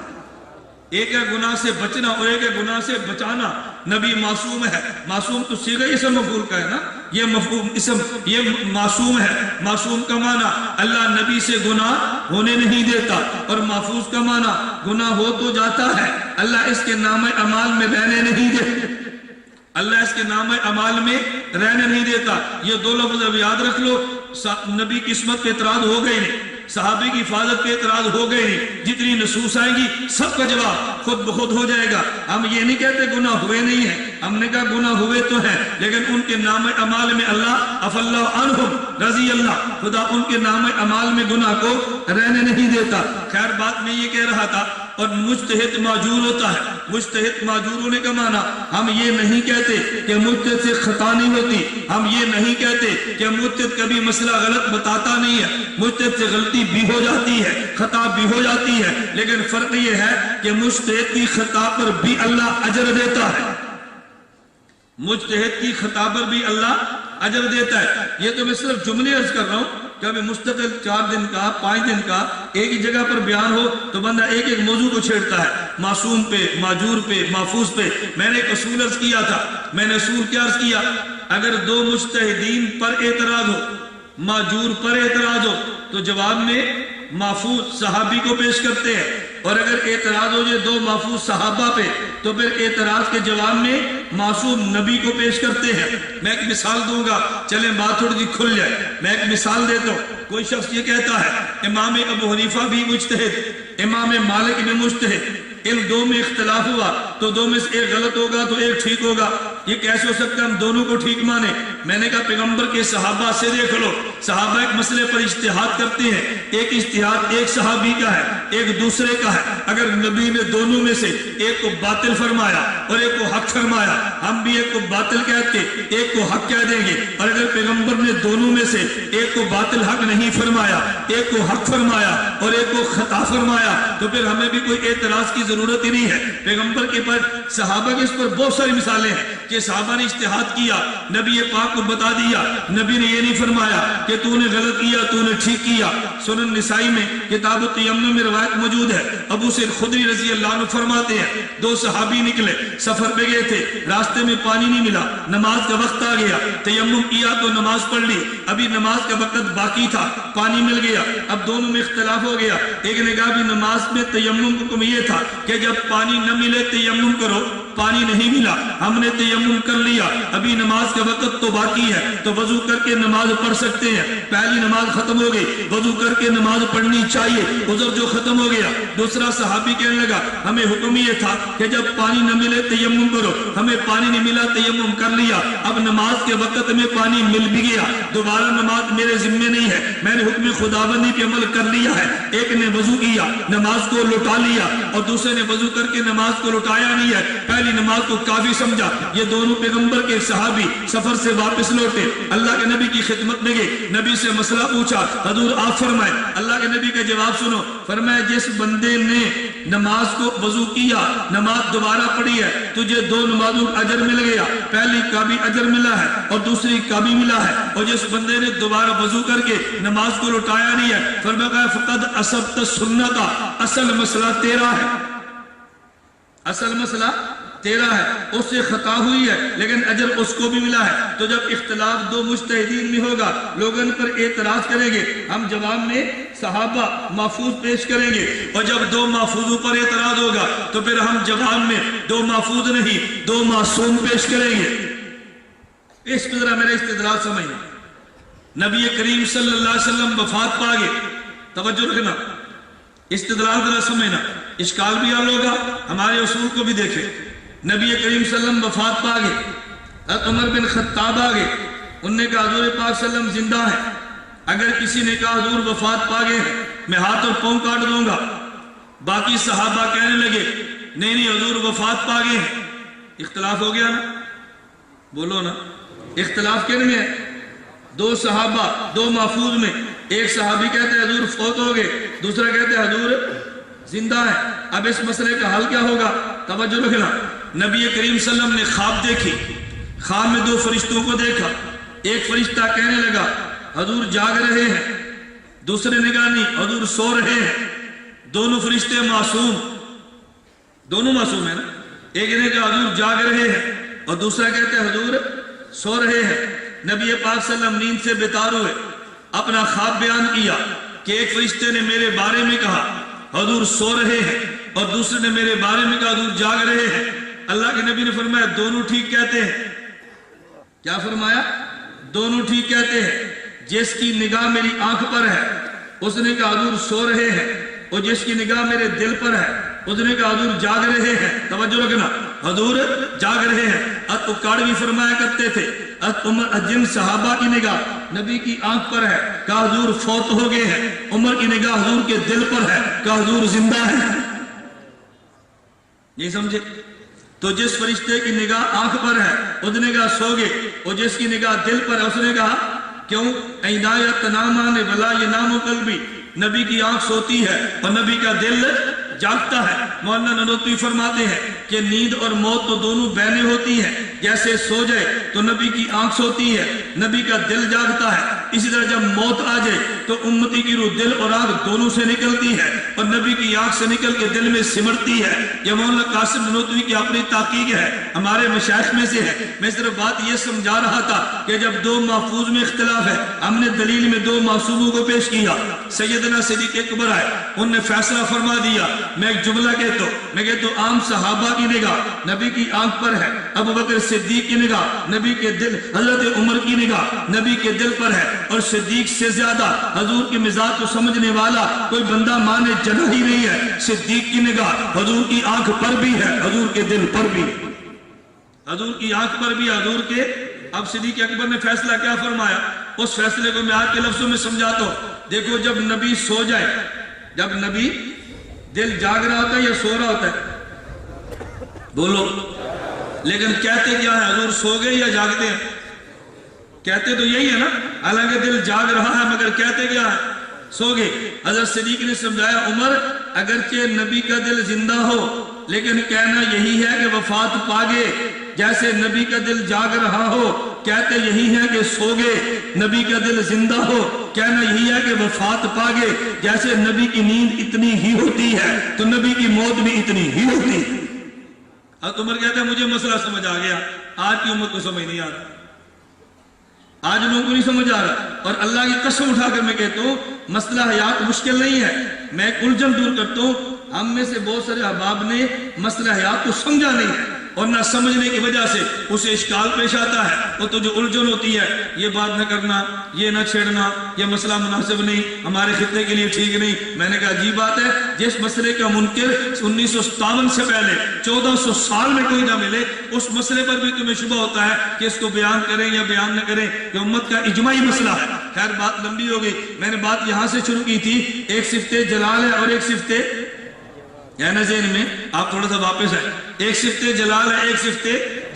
ایک ہے گناہ سے بچنا اور ایک ہے گناہ سے بچانا۔ نبی معصوم ہے، معصوم تو صیغہ اسم مفعول کا ہے نا، یہ مفعول اسم، یہ معصوم ہے۔ معصوم کا معنی اللہ نبی سے گناہ ہونے نہیں دیتا، اور محفوظ کا معنی گناہ ہو تو جاتا ہے، اللہ اس کے نام اعمال میں رہنے نہیں دیتا، اللہ اس کے نام اعمال میں رہنے نہیں دیتا۔ یہ دو لفظ اب یاد رکھ لو، نبی کی عصمت پہ اعتراض ہو گئی نہیں، صحابی کی حفاظت پہ اعتراض ہو گئے نہیں، جتنی نصوص آئیں گی سب کا جواب خود بخود ہو جائے گا۔ ہم یہ نہیں کہتے گناہ ہوئے نہیں ہیں، ہم نے کہا گناہ ہوئے تو ہیں، لیکن ان کے نام اعمال میں اللہ عفا اللہ عنہم، رضی اللہ، خدا ان کے نام اعمال میں گناہ کو رہنے نہیں دیتا۔ خیر بات میں یہ کہہ رہا تھا، اور مجتہد معجور ہوتا ہے۔ مجتہد معجور ہونے کا معنی ہم یہ نہیں کہتے کہ مجتہد سے خطا نہیں ہوتی، ہم یہ نہیں کہتے کہ مجتہد کبھی مسئلہ غلط بتاتا نہیں ہے، مجتہد سے غلطی بھی ہو جاتی ہے، خطا بھی ہو جاتی ہے، لیکن فرق یہ ہے کہ مجتہد کی خطا پر بھی اللہ اجر دیتا ہے، مجتہد کی خطا پر بھی اللہ اجر دیتا ہے۔ یہ تو میں صرف جملے عرض کر رہا ہوں کہ ہمیں مستقل 4 دن کا 5 دن کا ایک ہی جگہ پر بیان ہو تو بندہ ایک ایک موضوع کو چھیڑتا ہے، معصوم پہ، معجور پہ، محفوظ پہ۔ میں نے ایک اصول عرض کیا تھا، میں نے اصول کیا عرض کیا؟ اگر 2 مجتہدین پر اعتراض ہو، معجور پر اعتراض ہو، تو جواب میں محفوظ صحابی کو پیش کرتے ہیں، اور اگر اعتراض ہو جائے 2 محفوظ صحابہ پہ تو پھر اعتراض کے جواب میں معصوم نبی کو پیش کرتے ہیں۔ میں ایک مثال دوں گا، چلیں بات تھوڑی سی کھل جائے۔ میں ایک مثال دیتا ہوں، کوئی شخص یہ کہتا ہے امام ابو حنیفہ بھی مجتہد، امام مالک بھی مجتہد، ان 2 میں اختلاف ہوا تو 2 میں سے ایک غلط ہوگا تو ایک ٹھیک ہوگا، یہ کیسے ہو سکتا ہے ہم دونوں کو ٹھیک مانیں؟ میں نے کہا پیغمبر کے صحابہ سے دیکھ لو، صحابہ ایک مسئلے پر اجتہاد کرتے ہیں، ایک اجتہاد ایک صحابی کا ہے ایک دوسرے کا ہے، اگر نبی نے دونوں میں سے ایک کو باطل فرمایا اور ایک کو حق فرمایا، ہم بھی ایک کو باطل کہہ کے ایک کو حق کہہ دیں گے، اور اگر پیغمبر نے دونوں میں سے ایک کو باطل حق نہیں فرمایا، ایک کو حق فرمایا اور ایک کو خطا فرمایا، تو پھر ہمیں بھی کوئی اعتراض کی ضرورت ہی نہیں ہے۔ پیغمبر کے پر صحابہ کے اس پر بہت ساری مثالیں ہیں کہ صحابہ نے اجتہاد کیا، نبی پاک کو بتا دیا، نبی نے یہ نہیں فرمایا کہ تو نے غلط کیا تو نے ٹھیک کیا۔ سنن نسائی میں کتاب التیمم میں روایت موجود ہے، ابو سعید خدری رضی اللہ عنہ فرماتے ہیں 2 صحابی نکلے، سفر پہ گئے تھے، راستے میں پانی نہیں ملا، نماز کا وقت آ گیا، تیمم کیا تو نماز پڑھ لی، ابھی نماز کا وقت باقی تھا، پانی مل گیا، اب دونوں میں اختلاف ہو گیا۔ ایک نے کہا بھی نماز میں تیمم حکم یہ تھا کہ جب پانی نہ ملے تیمم کرو، پانی نہیں ملا، ہم نے تیمم کر لیا، ابھی نماز کا وقت تو باقی ہے تو وضو کر کے نماز پڑھ سکتے ہیں۔ پہلی نماز ختم ہو گئی، وضو کر کے نماز پڑھنی چاہیے، عذر جو ختم ہو گیا۔ دوسرا صحابی کہنے لگا ہمیں حکم یہ تھا کہ جب پانی نہ ملے تیمم کرو، ہمیں پانی نہیں ملا تیمم کر لیا، اب نماز کے وقت میں پانی مل بھی گیا، دوبارہ نماز میرے ذمے نہیں ہے، میں نے حکم خداوندی پہ عمل کر لیا ہے۔ ایک نے وضو کیا، نماز کو لوٹا لیا، اور دوسرے نے وضو کر کے نماز کو لوٹایا نہیں ہے، پہلی نماز کو کافی سمجھا۔ یہ دونوں پیغمبر کے صحابی سفر سے واپس لوٹے، اللہ کے نبی کی خدمت میں گئے، نبی سے مسئلہ پوچھا، حضور آپ فرمائے۔ اللہ کے نبی کا جواب سنو، فرمایا جس بندے نے نماز کو وضو کیا، نماز دوبارہ پڑھی ہے، تجھے 2 نمازوں کا اجر مل گیا، پہلی کا بھی اجر ملا ہے اور دوسری کا بھی ملا ہے، اور جس بندے نے دوبارہ وضو کر کے نماز کو لوٹایا نہیں ہے، فرمایا فقد اصبت سنت، اصل مسئلہ تیرا ہے، اصل مسئلہ تیرا ہے، اس سے خطا ہوئی ہے لیکن اجر اس کو بھی ملا ہے۔ تو جب اختلاف 2 مجتہدین میں ہوگا، لوگ ان پر اعتراض کریں گے، ہم جواب میں صحابہ محفوظ پیش کریں گے، اور جب 2 محفوظوں پر اعتراض ہوگا تو پھر ہم جواب میں 2 محفوظ نہیں 2 معصوم پیش کریں گے۔ اس پر ذرا میرا استدلال سمجھنا، نبی کریم صلی اللہ علیہ وسلم وفات پا گئے، توجہ رکھنا، استدلال ذرا سمجھنا، اشکال بھی حل ہوگا، ہمارے اصول کو بھی دیکھیں۔ نبی کریم صلی اللہ علیہ وسلم وفات پا گئے، حضرت عمر بن خطاب آ گئے، انہوں نے کہا حضور پاک صلی اللہ علیہ وسلم زندہ ہے۔ اگر کسی نے کہا حضور وفات پا گئے ہیں، میں ہاتھ اور پاؤں کاٹ دوں گا، باقی صحابہ کہنے لگے نہیں نہیں حضور وفات پا گئے ہیں، اختلاف ہو گیا نا، بولو نا، اختلاف کن میں ہے؟ دو صحابہ دو محفوظ میں، ایک صحابی کہتے ہیں حضور فوت ہو گئے، دوسرا کہتے ہیں حضور زندہ ہے۔ اب اس مسئلے کا حل کیا ہوگا؟ توجہ رکھنا، نبی کریم صلی اللہ علیہ وسلم نے خواب دیکھی، خواب میں دو فرشتوں کو دیکھا، ایک فرشتہ کہنے لگا حضور جاگ رہے ہیں، دوسرے نے کہا نہیں حضور سو رہے ہیں۔ دونوں فرشتے معصوم، دونوں معصوم ہیں نا، ایک نے کہا حضور جاگ رہے ہیں اور دوسرا کہتے ہیں حضور سو رہے ہیں۔ نبی پاک صلی اللہ علیہ وسلم نیند سے بیدار ہوئے، اپنا خواب بیان کیا کہ ایک فرشتے نے میرے بارے میں کہا حضور سو رہے ہیں اور دوسرے نے میرے بارے میں کہا حضور جاگ رہے ہیں۔ اللہ کے نبی نے فرمایا دونوں ٹھیک کہتے ہیں۔ کیا فرمایا؟ دونوں ٹھیک کہتے ہیں۔ جس کی نگاہ میری آنکھ پر ہے اس نے کہا حضور سو رہے ہیں، اور جس کی نگاہ میرے دل پر ہے اس نے کہا حضور جاگ رہے ہیں۔ توجہ رکھنا، حضور جاگ رہے ہیں۔ کاڑوی فرمایا کرتے تھے جن صحابہ کی نگاہ نبی کی آنکھ پر ہے کہا حضور فوت ہو گئے ہیں، عمر کی نگاہ حضور کے دل پر ہے کہا حضور زندہ ہے۔ یہ سمجھے؟ تو جس فرشتے کی نگاہ آنکھ پر ہے اس نے کہا سو گئے، اور جس کی نگاہ دل پر ہے اس نے کہا کیوں؟ عینایت تنامان ولا ینام قلبی، نبی کی آنکھ سوتی ہے اور نبی کا دل جاگتا ہے۔ مولانا نانوتوی فرماتے ہیں کہ نیند اور موت تو دونوں بہنیں ہوتی ہیں، جیسے سو جائے تو نبی کی آنکھ سوتی ہے، نبی کا دل جاگتا ہے، اسی طرح جب موت آ جائے تو امتی کی روح دل اور آنکھ دونوں سے نکلتی ہے اور نبی کی آنکھ سے نکل کے دل میں سمٹتی ہے۔ یہ مولانا قاسم نانوتوی کی اپنی تحقیق ہے، ہمارے مشائخ میں سے ہے۔ میں صرف بات یہ سمجھا رہا تھا کہ جب دو محفوظ میں اختلاف ہے، ہم نے دلیل میں دو معصوموں کو پیش کیا، سیدنا صدیق اکبر آئے، انہوں نے فیصلہ فرما دیا۔ میں ایک جملہ کہتا ہوں، میں کہتا ہوں عام صحابہ کی نگاہ نبی کی آنکھ پر ہے، ابو بکر صدیق کی نگاہ نبی کے دل، حضرت عمر کی نگاہ نبی کے دل پر ہے، اور صدیق سے زیادہ حضور کے مزاج کو سمجھنے والا کوئی بندہ مانے جنا ہی نہیں ہے۔ صدیق کی نگاہ حضور کی آنکھ پر بھی ہے، حضور کے دل پر بھی، حضور کی آنکھ پر بھی، حضور کے۔ اب صدیق اکبر نے فیصلہ کیا فرمایا؟ اس فیصلے کو میں آپ کے لفظوں میں سمجھاتا ہوں۔ دیکھو جب نبی سو جائے، جب نبی دل جاگ رہا ہوتا ہے یا سو رہا ہوتا ہے؟ بولو، لیکن کہتے کیا ہے؟ حضور سو گئے یا جاگتے ہیں؟ کہتے تو یہی ہے نا، حالانکہ دل جاگ رہا ہے مگر کہتے کیا ہے؟ سو گئے۔ حضرت صدیق نے سمجھایا عمر اگرچہ نبی کا دل زندہ ہو لیکن کہنا یہی ہے کہ وفات پا گئے، جیسے نبی کا دل جاگ رہا ہو کہتے یہی ہے کہ سو گئے، نبی کا دل زندہ ہو کہنا یہی ہے کہ وفات پا گئے، جیسے نبی کی نیند اتنی ہی ہوتی ہے تو نبی کی موت بھی اتنی ہی ہوتی ہے۔ حضرت عمر کہتے ہیں مجھے مسئلہ سمجھ آ گیا، آج کی امت کو سمجھ نہیں آ رہا، آج لوگوں کو نہیں سمجھ آ رہا، اور اللہ کی قسم اٹھا کر میں کہتا ہوں مسئلہ حیات مشکل نہیں ہے۔ میں ایک الجھن دور کرتا ہوں، ہم میں سے بہت سارے احباب نے مسئلہ حیات کو سمجھا نہیں ہے، اور نہ سمجھنے کی وجہ سے اسے اشکال پیش آتا ہے، اور تو جو الجھن ہوتی ہے یہ بات نہ کرنا، یہ نہ چھیڑنا، یہ مسئلہ مناسب نہیں، ہمارے خطے کے لیے ٹھیک نہیں۔ میں نے کہا عجیب بات ہے، جس مسئلے کا منکر 1957 سے پہلے 1400 سال میں کوئی نہ ملے، اس مسئلے پر بھی تمہیں شبہ ہوتا ہے کہ اس کو بیان کریں یا بیان نہ کریں، کہ امت کا اجماعی مسئلہ ہے۔ خیر بات لمبی ہو گئی، میں نے بات یہاں سے شروع کی تھی، ایک صفت جلال ہے اور ایک صفت ہے نا ذہن میں، آپ تھوڑا سا واپس ہے، ایک صفت جلال ہے ایک صفت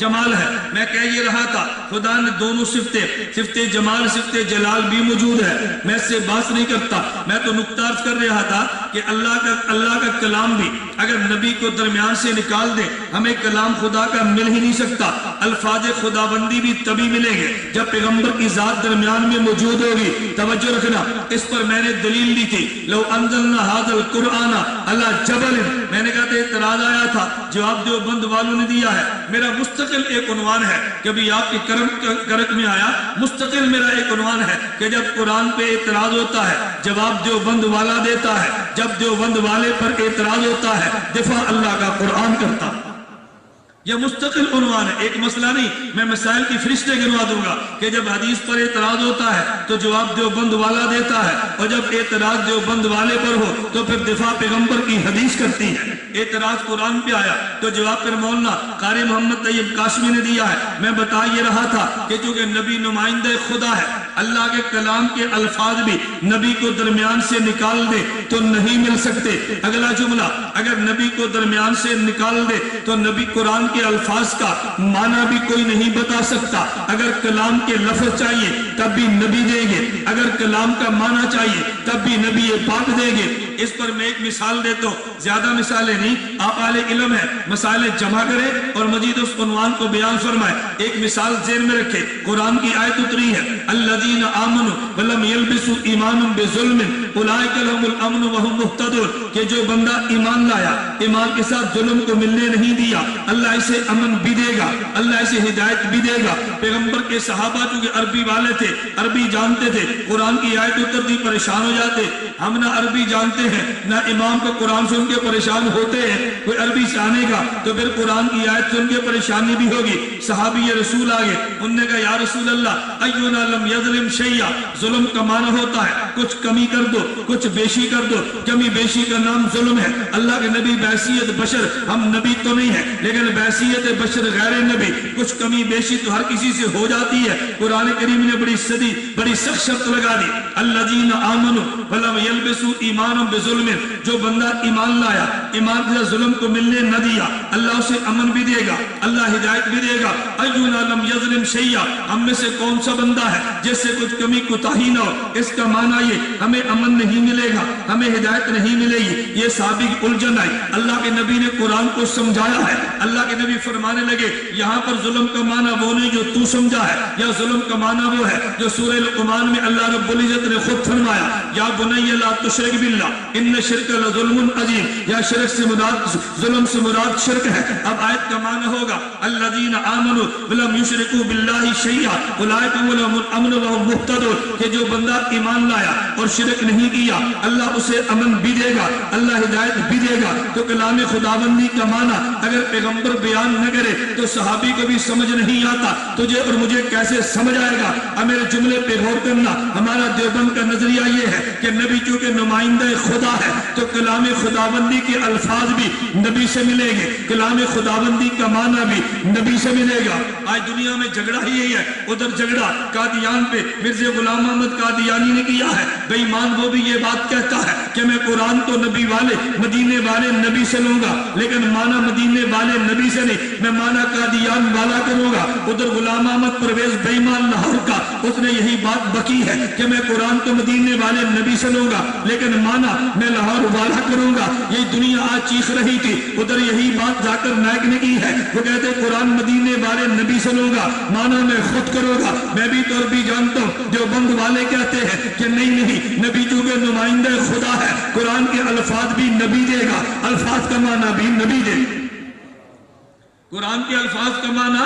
جمال ہے۔ میں کہہ یہ رہا تھا خدا نے دونوں صفت جمال صفت جلال بھی موجود ہے، میں اس سے بات نہیں کرتا، میں تو نقطہ عرض کر رہا تھا کہ اللہ کا کلام بھی اگر نبی کو درمیان سے نکال دے ہمیں کلام خدا کا مل ہی نہیں سکتا۔ الفاظ خداوندی بھی تبھی ملیں گے جب پیغمبر کی ذات درمیان میں موجود ہوگی۔ توجہ رکھنا، اس پر میں نے دلیل دی تھی، لو انزلنا ھذا القرآن علی جبل، میں نے کہا تھا اعتراض آیا تھا، جواب دیوبند والوں نے دیا ہے۔ میرا مستقل ایک عنوان ہے، کبھی آپ کے کرک میں آیا، مستقل میرا ایک عنوان ہے کہ جب قرآن پہ اعتراض ہوتا ہے جواب دیوبند والا دیتا ہے، جب دیوبند والے پر اعتراض ہوتا ہے دفاع اللہ کا قرآن کرتا ہے۔ یہ مستقل عنوان ہے، ایک مسئلہ نہیں، میں مسائل کی فہرستیں گنوا دوں گا کہ جب حدیث پر اعتراض ہوتا ہے تو جواب دیوبند والا دیتا ہے، اور جب اعتراض دیوبند والے پر ہو تو پھر دفاع پیغمبر کی حدیث کرتی ہے۔ اعتراض قرآن پہ آیا تو جواب پھر مولانا قاری محمد طیب قاسمی نے دیا ہے۔ میں بتا یہ رہا تھا کہ چونکہ نبی نمائندہ خدا ہے، اللہ کے کلام کے الفاظ بھی نبی کو درمیان سے نکال دے تو نہیں مل سکتے. اگلا جملہ اگر نبی کو درمیان سے نکال دے تو نبی قرآن کے الفاظ کا معنی بھی کوئی نہیں بتا سکتا. اگر کلام کے لفظ چاہیے تب بھی نبی دیں گے, اگر کلام کا معنی چاہیے تب بھی نبی پاک دیں گے. اس پر میں ایک مثال دیتا ہوں, زیادہ مثالیں نہیں, آپ اہل علم ہے, مسائل جمع کریں اور مزید اس عنوان کو بیان فرمائے. ایک مثال ذہن میں رکھے, قرآن کی آیت اتری ہے الذین آمنوا ولم یلبسوا ایمانهم بظلم اولئک لهم الامن وهم مہتدون, کہ جو بندہ ایمان لایا, ایمان کے ساتھ ظلم کو ملنے نہیں دیا, اللہ اسے امن بھی دے گا, اللہ اسے ہدایت بھی دے گا. پیغمبر کے صحابہ چونکہ عربی والے تھے, عربی جانتے تھے, قرآن کی آیت اترتی پریشان ہو جاتے. ہم نہ عربی جانتے ہیں نہ امام کو قرآن سن کے پریشان ہوتے ہیں, کوئی عربی جانے گا تو پھر قرآن کی آیت سن کے پریشانی بھی ہوگی. صحابی رسول آگے, انہوں نے کہا یا رسول اللہ ایونا لم یظلم شیئا, ظلم کا معنی ہوتا ہے کچھ کمی کر دو, کچھ بیشی کر دو, کمی بیشی کا نام ظلم ہے. اللہ کے نبی بحیثیت بشر, ہم نبی تو نہیں ہیں لیکن بحیثیت بشر غیر نبی, کچھ کمی بیشی تو ہر کسی سے ہو جاتی ہے. قرآن کریم نے بڑی سخت شرط لگا دی الذین آمنوا ولم یلبسوا ایمانهم بظلم, جو بندہ ایمان لایا, ایمان کے ظلم کو ملنے نہ دیا, اللہ اسے امن بھی دے گا, اللہ ہدایت بھی دے گا. ایونا لم یظلم شیئا, ہم میں سے کون سا بندہ ہے جس سے کچھ کمی کوتاہی نہ ہو. اس کا معنی یہ ہمیں امن نہیں ملے گا, ہمیں ہدایت نہیں ملے گی. یہ سابق الجھن آئی. اللہ کے نبی نے قرآن کو سمجھایا ہے. اللہ کے نبی فرمانے لگے یہاں پر ظلم کا معنی وہ نہیں جو تو سمجھا ہے, یا ظلم کا معنی وہ ہے جو سورہ لقمان میں اللہ رب العزت نے خود فرمایا یا بنی لا تشرک باللہ ان شرک لظلم عظیم, یا شرک سے مراد, ظلم سے مراد شرک ہے. اب آیت کا معنی ہوگا الذین آمنوا ولم یشرکوا باللہ شیئا اولئک لهم الامن وهم مہتدون, کہ جو بندہ ایمان لایا اور شرک نہیں کیا اللہ اسے امن بھی دے گا, اللہ ہدایت بھی دے گا. تو کلام خداوندی کا معنی اگر پیغمبر بیان نہ کرے تو صحابی کو بھی سمجھ نہیں آتا, تجھے اور مجھے کیسے سمجھ آئے گا. اب میرے جملے پہ غور کرنا. ہمارا دیوبند کا نظریہ یہ ہے کہ نبی چونکہ نمائندہ خدا ہے تو کلام خداوندی کے الفاظ بھی نبی سے ملیں گے, کلام خداوندی کا معنی بھی نبی سے ملے گا. آج دنیا میں جھگڑا ہی یہی ہے. ادھر جھگڑا قادیان پہ مرزا غلام محمد قادیانی نے کیا ہے. بے ایمان وہ بھی یہ بات کہتا ہے کہ میں قرآن تو نبی والے مدینے والے نبی سے لوں گا لیکن معنی مدینے والے نبی سے نہیں, میں معنی قادیان والا کروں گا. ادھر غلام احمد پرویز بے ایمان لاہور کا, اس نے یہی بات بکی ہے کہ میں قرآن تو مدینے والے نبی سے لوں گا لیکن معنی میں لاہور والا کروں گا. یہی دنیا آج چیخ رہی تھی, ادھر یہی بات ذاکر نائک نے کی ہے. وہ کہتے قرآن مدینے والے نبی سے لوں گا, معنی میں خود کروں گا. میں بھی تو بھی جانتا ہوں جو بند والے کہتے ہیں کہ نہیں نبی چونکہ نمائندہ خدا ہے قرآن کے الفاظ بھی نبی دے گا, الفاظ کا معنی بھی نبی دے گا, قرآن کے الفاظ کا معنی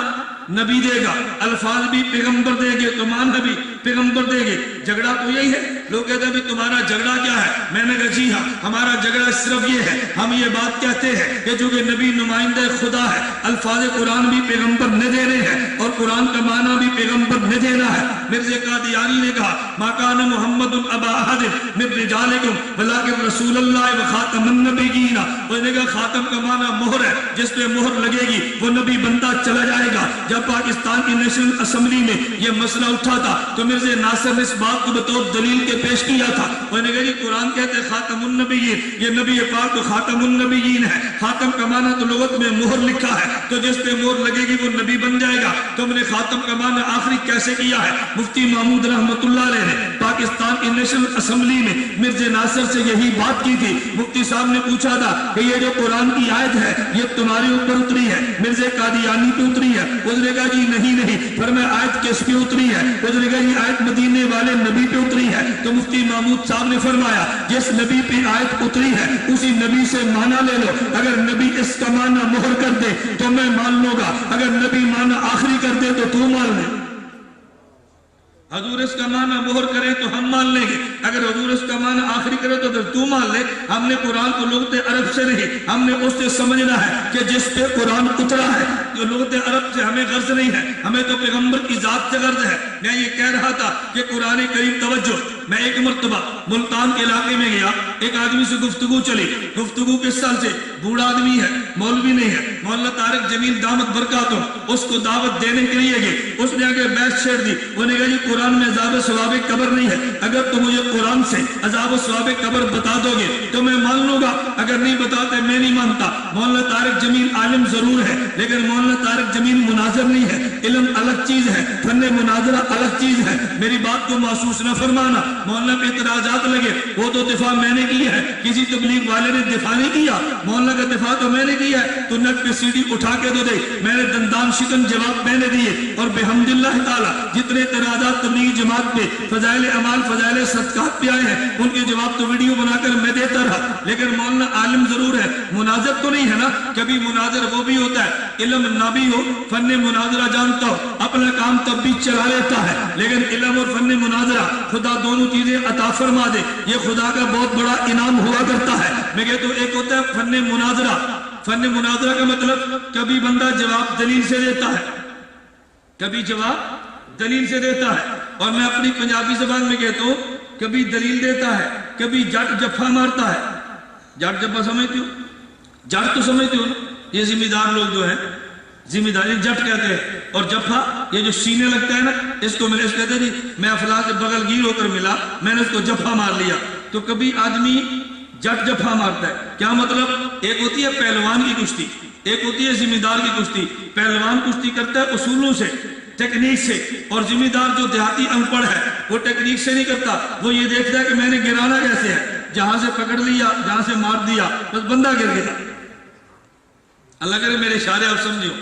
نبی دے گا, الفاظ بھی پیغمبر دے گے تو معنی بھی پیغمبر دے گے. جھگڑا تو یہی ہے. لوگ کہتے ہیں تمہارا جھگڑا کیا ہے؟ میں نے کہا جی ہاں ہمارا جھگڑا صرف یہ ہے, ہم یہ بات کہتے ہیں کہ چونکہ نبی نمائندہ خدا ہے الفاظ قرآن بھی پیغمبر نے دینے ہیں اور قرآن کا معنی بھی پیغمبر نے دینا ہے. مرزا قادیانی نے کہا ما کان محمد ابا احد من رجالکم ولکن رسول اللہ و خاتم النبیین. اس نے کہا خاتم کا معنی مہر ہے, جس پہ مہر لگے گی وہ نبی بنتا چلا جائے گا. جب پاکستان کی نیشنل اسمبلی میں یہ مسئلہ اٹھا تھا تو مرزا ناصر نے اس بات کو بطور دلیل کے پیش کیا تھا. وہ نے کہا جی قرآن کہتے ہیں خاتم النبیین, یہ نبی پاک تو خاتم النبیین ہے. خاتم کا معنی تو لغت میں مہر لکھا ہے, تو جس پہ مہر لگے گی وہ نبی بن جائے گا. تم نے خاتم کا معنی آخری کیسے کیا ہے؟ مفتی محمود رحمت اللہ علیہ نے پاکستان کی نیشنل اسمبلی میں مرزا ناصر سے یہی بات کی تھی. مفتی صاحب نے پوچھا تھا کہ یہ جو قرآن کی آیت ہے یہ تمہارے اوپر اتری ہے, مرزا قادیانی پہ اتری ہے؟ اس نے کہا جی نہیں. پھر میں آیت کس پہ اتری ہے؟ اس نے کہا یہ آیت مدینے والے نبی پہ اتری ہے. تو مفتی محمود صاحب نے فرمایا جس نبی پہ آیت اتری ہے اسی نبی سے معنی لے لو. اگر نبی اس کا معنی مہر کر دے تو میں مان لوں گا, اگر نبی معنی آخری کر دے تو مان لے. حضور اس کا معنی مہر کرے تو ہم مان لیں گے, اگر حضور اس کا معنی آخری کرے تو تو مان لے، ہم نے قرآن کو لغت عرب سے نہیں، ہم نے اس سے سمجھنا ہے کہ جس پہ قرآن اترا ہے. جو لغت عرب سے ہمیں غرض نہیں ہے، ہمیں تو پیغمبر کی ذات سے غرض ہے. میں یہ کہہ رہا تھا کہ قرآن کریم توجہ. میں ایک مرتبہ ملتان کے علاقے میں گیا، ایک آدمی سے گفتگو چلی. گفتگو کس سال سے؟ بوڑھا آدمی ہے، مولوی نہیں ہے، مولانا طارق جمیل دامت برکاتہم، اس کو دعوت دینے کے لیے گئے. اس نے آگے بحث چھیڑ دی. انہوں نے کہا یہ قرآن میں عذاب و ثواب قبر نہیں ہے، اگر تم مجھے قرآن سے عذاب و ثواب قبر بتا دو گے تو میں مان لوں گا، اگر نہیں بتاتے میں نہیں مانتا. مولانا طارق جمیل عالم ضرور ہے، لیکن مولانا طارق جمیل مناظر نہیں ہے. علم الگ چیز ہے، فن مناظرہ الگ چیز ہے. میری بات کو محسوس نہ فرمانا. مولانا پہ اعتراضات لگے، وہ تو دفاع میں نے کی ہے، کسی تبلیغ والے نے دفاع نہیں کیا. مولانا کا دفاع تو میں نے کیا ہے. تو نیٹ پہ سی ڈی اٹھا کے دو دے، میں نے دندان شکن جواب میں نے دیے. اور بحمداللہ تعالی جتنے اعتراضات تبلیغ جماعت پہ فضائل اعمال فضائل صدقات پہ آئے ہیں ان کے جواب تو ویڈیو بنا کر میں دیتا رہا. لیکن مولانا عالم ضرور ہے، مناظر تو نہیں ہے نا. کبھی مناظر وہ بھی ہوتا ہے علم نہ بھی ہو، فن مناظرہ جانتا ہو، اپنا کام تب بھی چلا لیتا ہے. لیکن علم اور فن مناظرہ خدا دونوں چیزیں عطا فرما دے، یہ خدا کا بہت بڑا انعام ہوا کرتا ہے. میں کہتا ہوں ایک ہوتا ہے فن مناظرہ. فن مناظرہ کا مطلب کبھی بندہ جواب دلیل سے دیتا ہے، کبھی جواب دلیل سے دیتا ہے. اور میں اپنی پنجابی زبان میں کہتا ہوں کبھی دلیل دیتا ہے، کبھی جٹ جفا مارتا ہے. جٹ جفا سمجھتے ہو؟ جٹ تو سمجھتے ہو نا، یہ ذمہ دار لوگ جو ہیں ذمہ داری جٹ کہتے ہیں. اور جفا یہ جو سینے لگتا ہے نا، اس کو میں کہتے ہیں جی میں فلاں سے بغل گیر ہو کر ملا، میں نے اس کو جفا مار لیا. تو کبھی آدمی جٹ جفا مارتا ہے. کیا مطلب؟ ایک ہوتی ہے پہلوان کی کشتی، ایک ہوتی ہے ذمہ دار کی کشتی. پہلوان کشتی کرتا ہے اصولوں سے، ٹیکنیک سے، اور ذمہ دار جو دیہاتی ان پڑھ ہے وہ ٹیکنیک سے نہیں کرتا. وہ یہ دیکھتا ہے کہ میں نے گرانا کیسے ہے، جہاں سے پکڑ لیا جہاں سے مار دیا بس بندہ گر گیا. اللہ کرے میرے اشارے آپ سمجھو،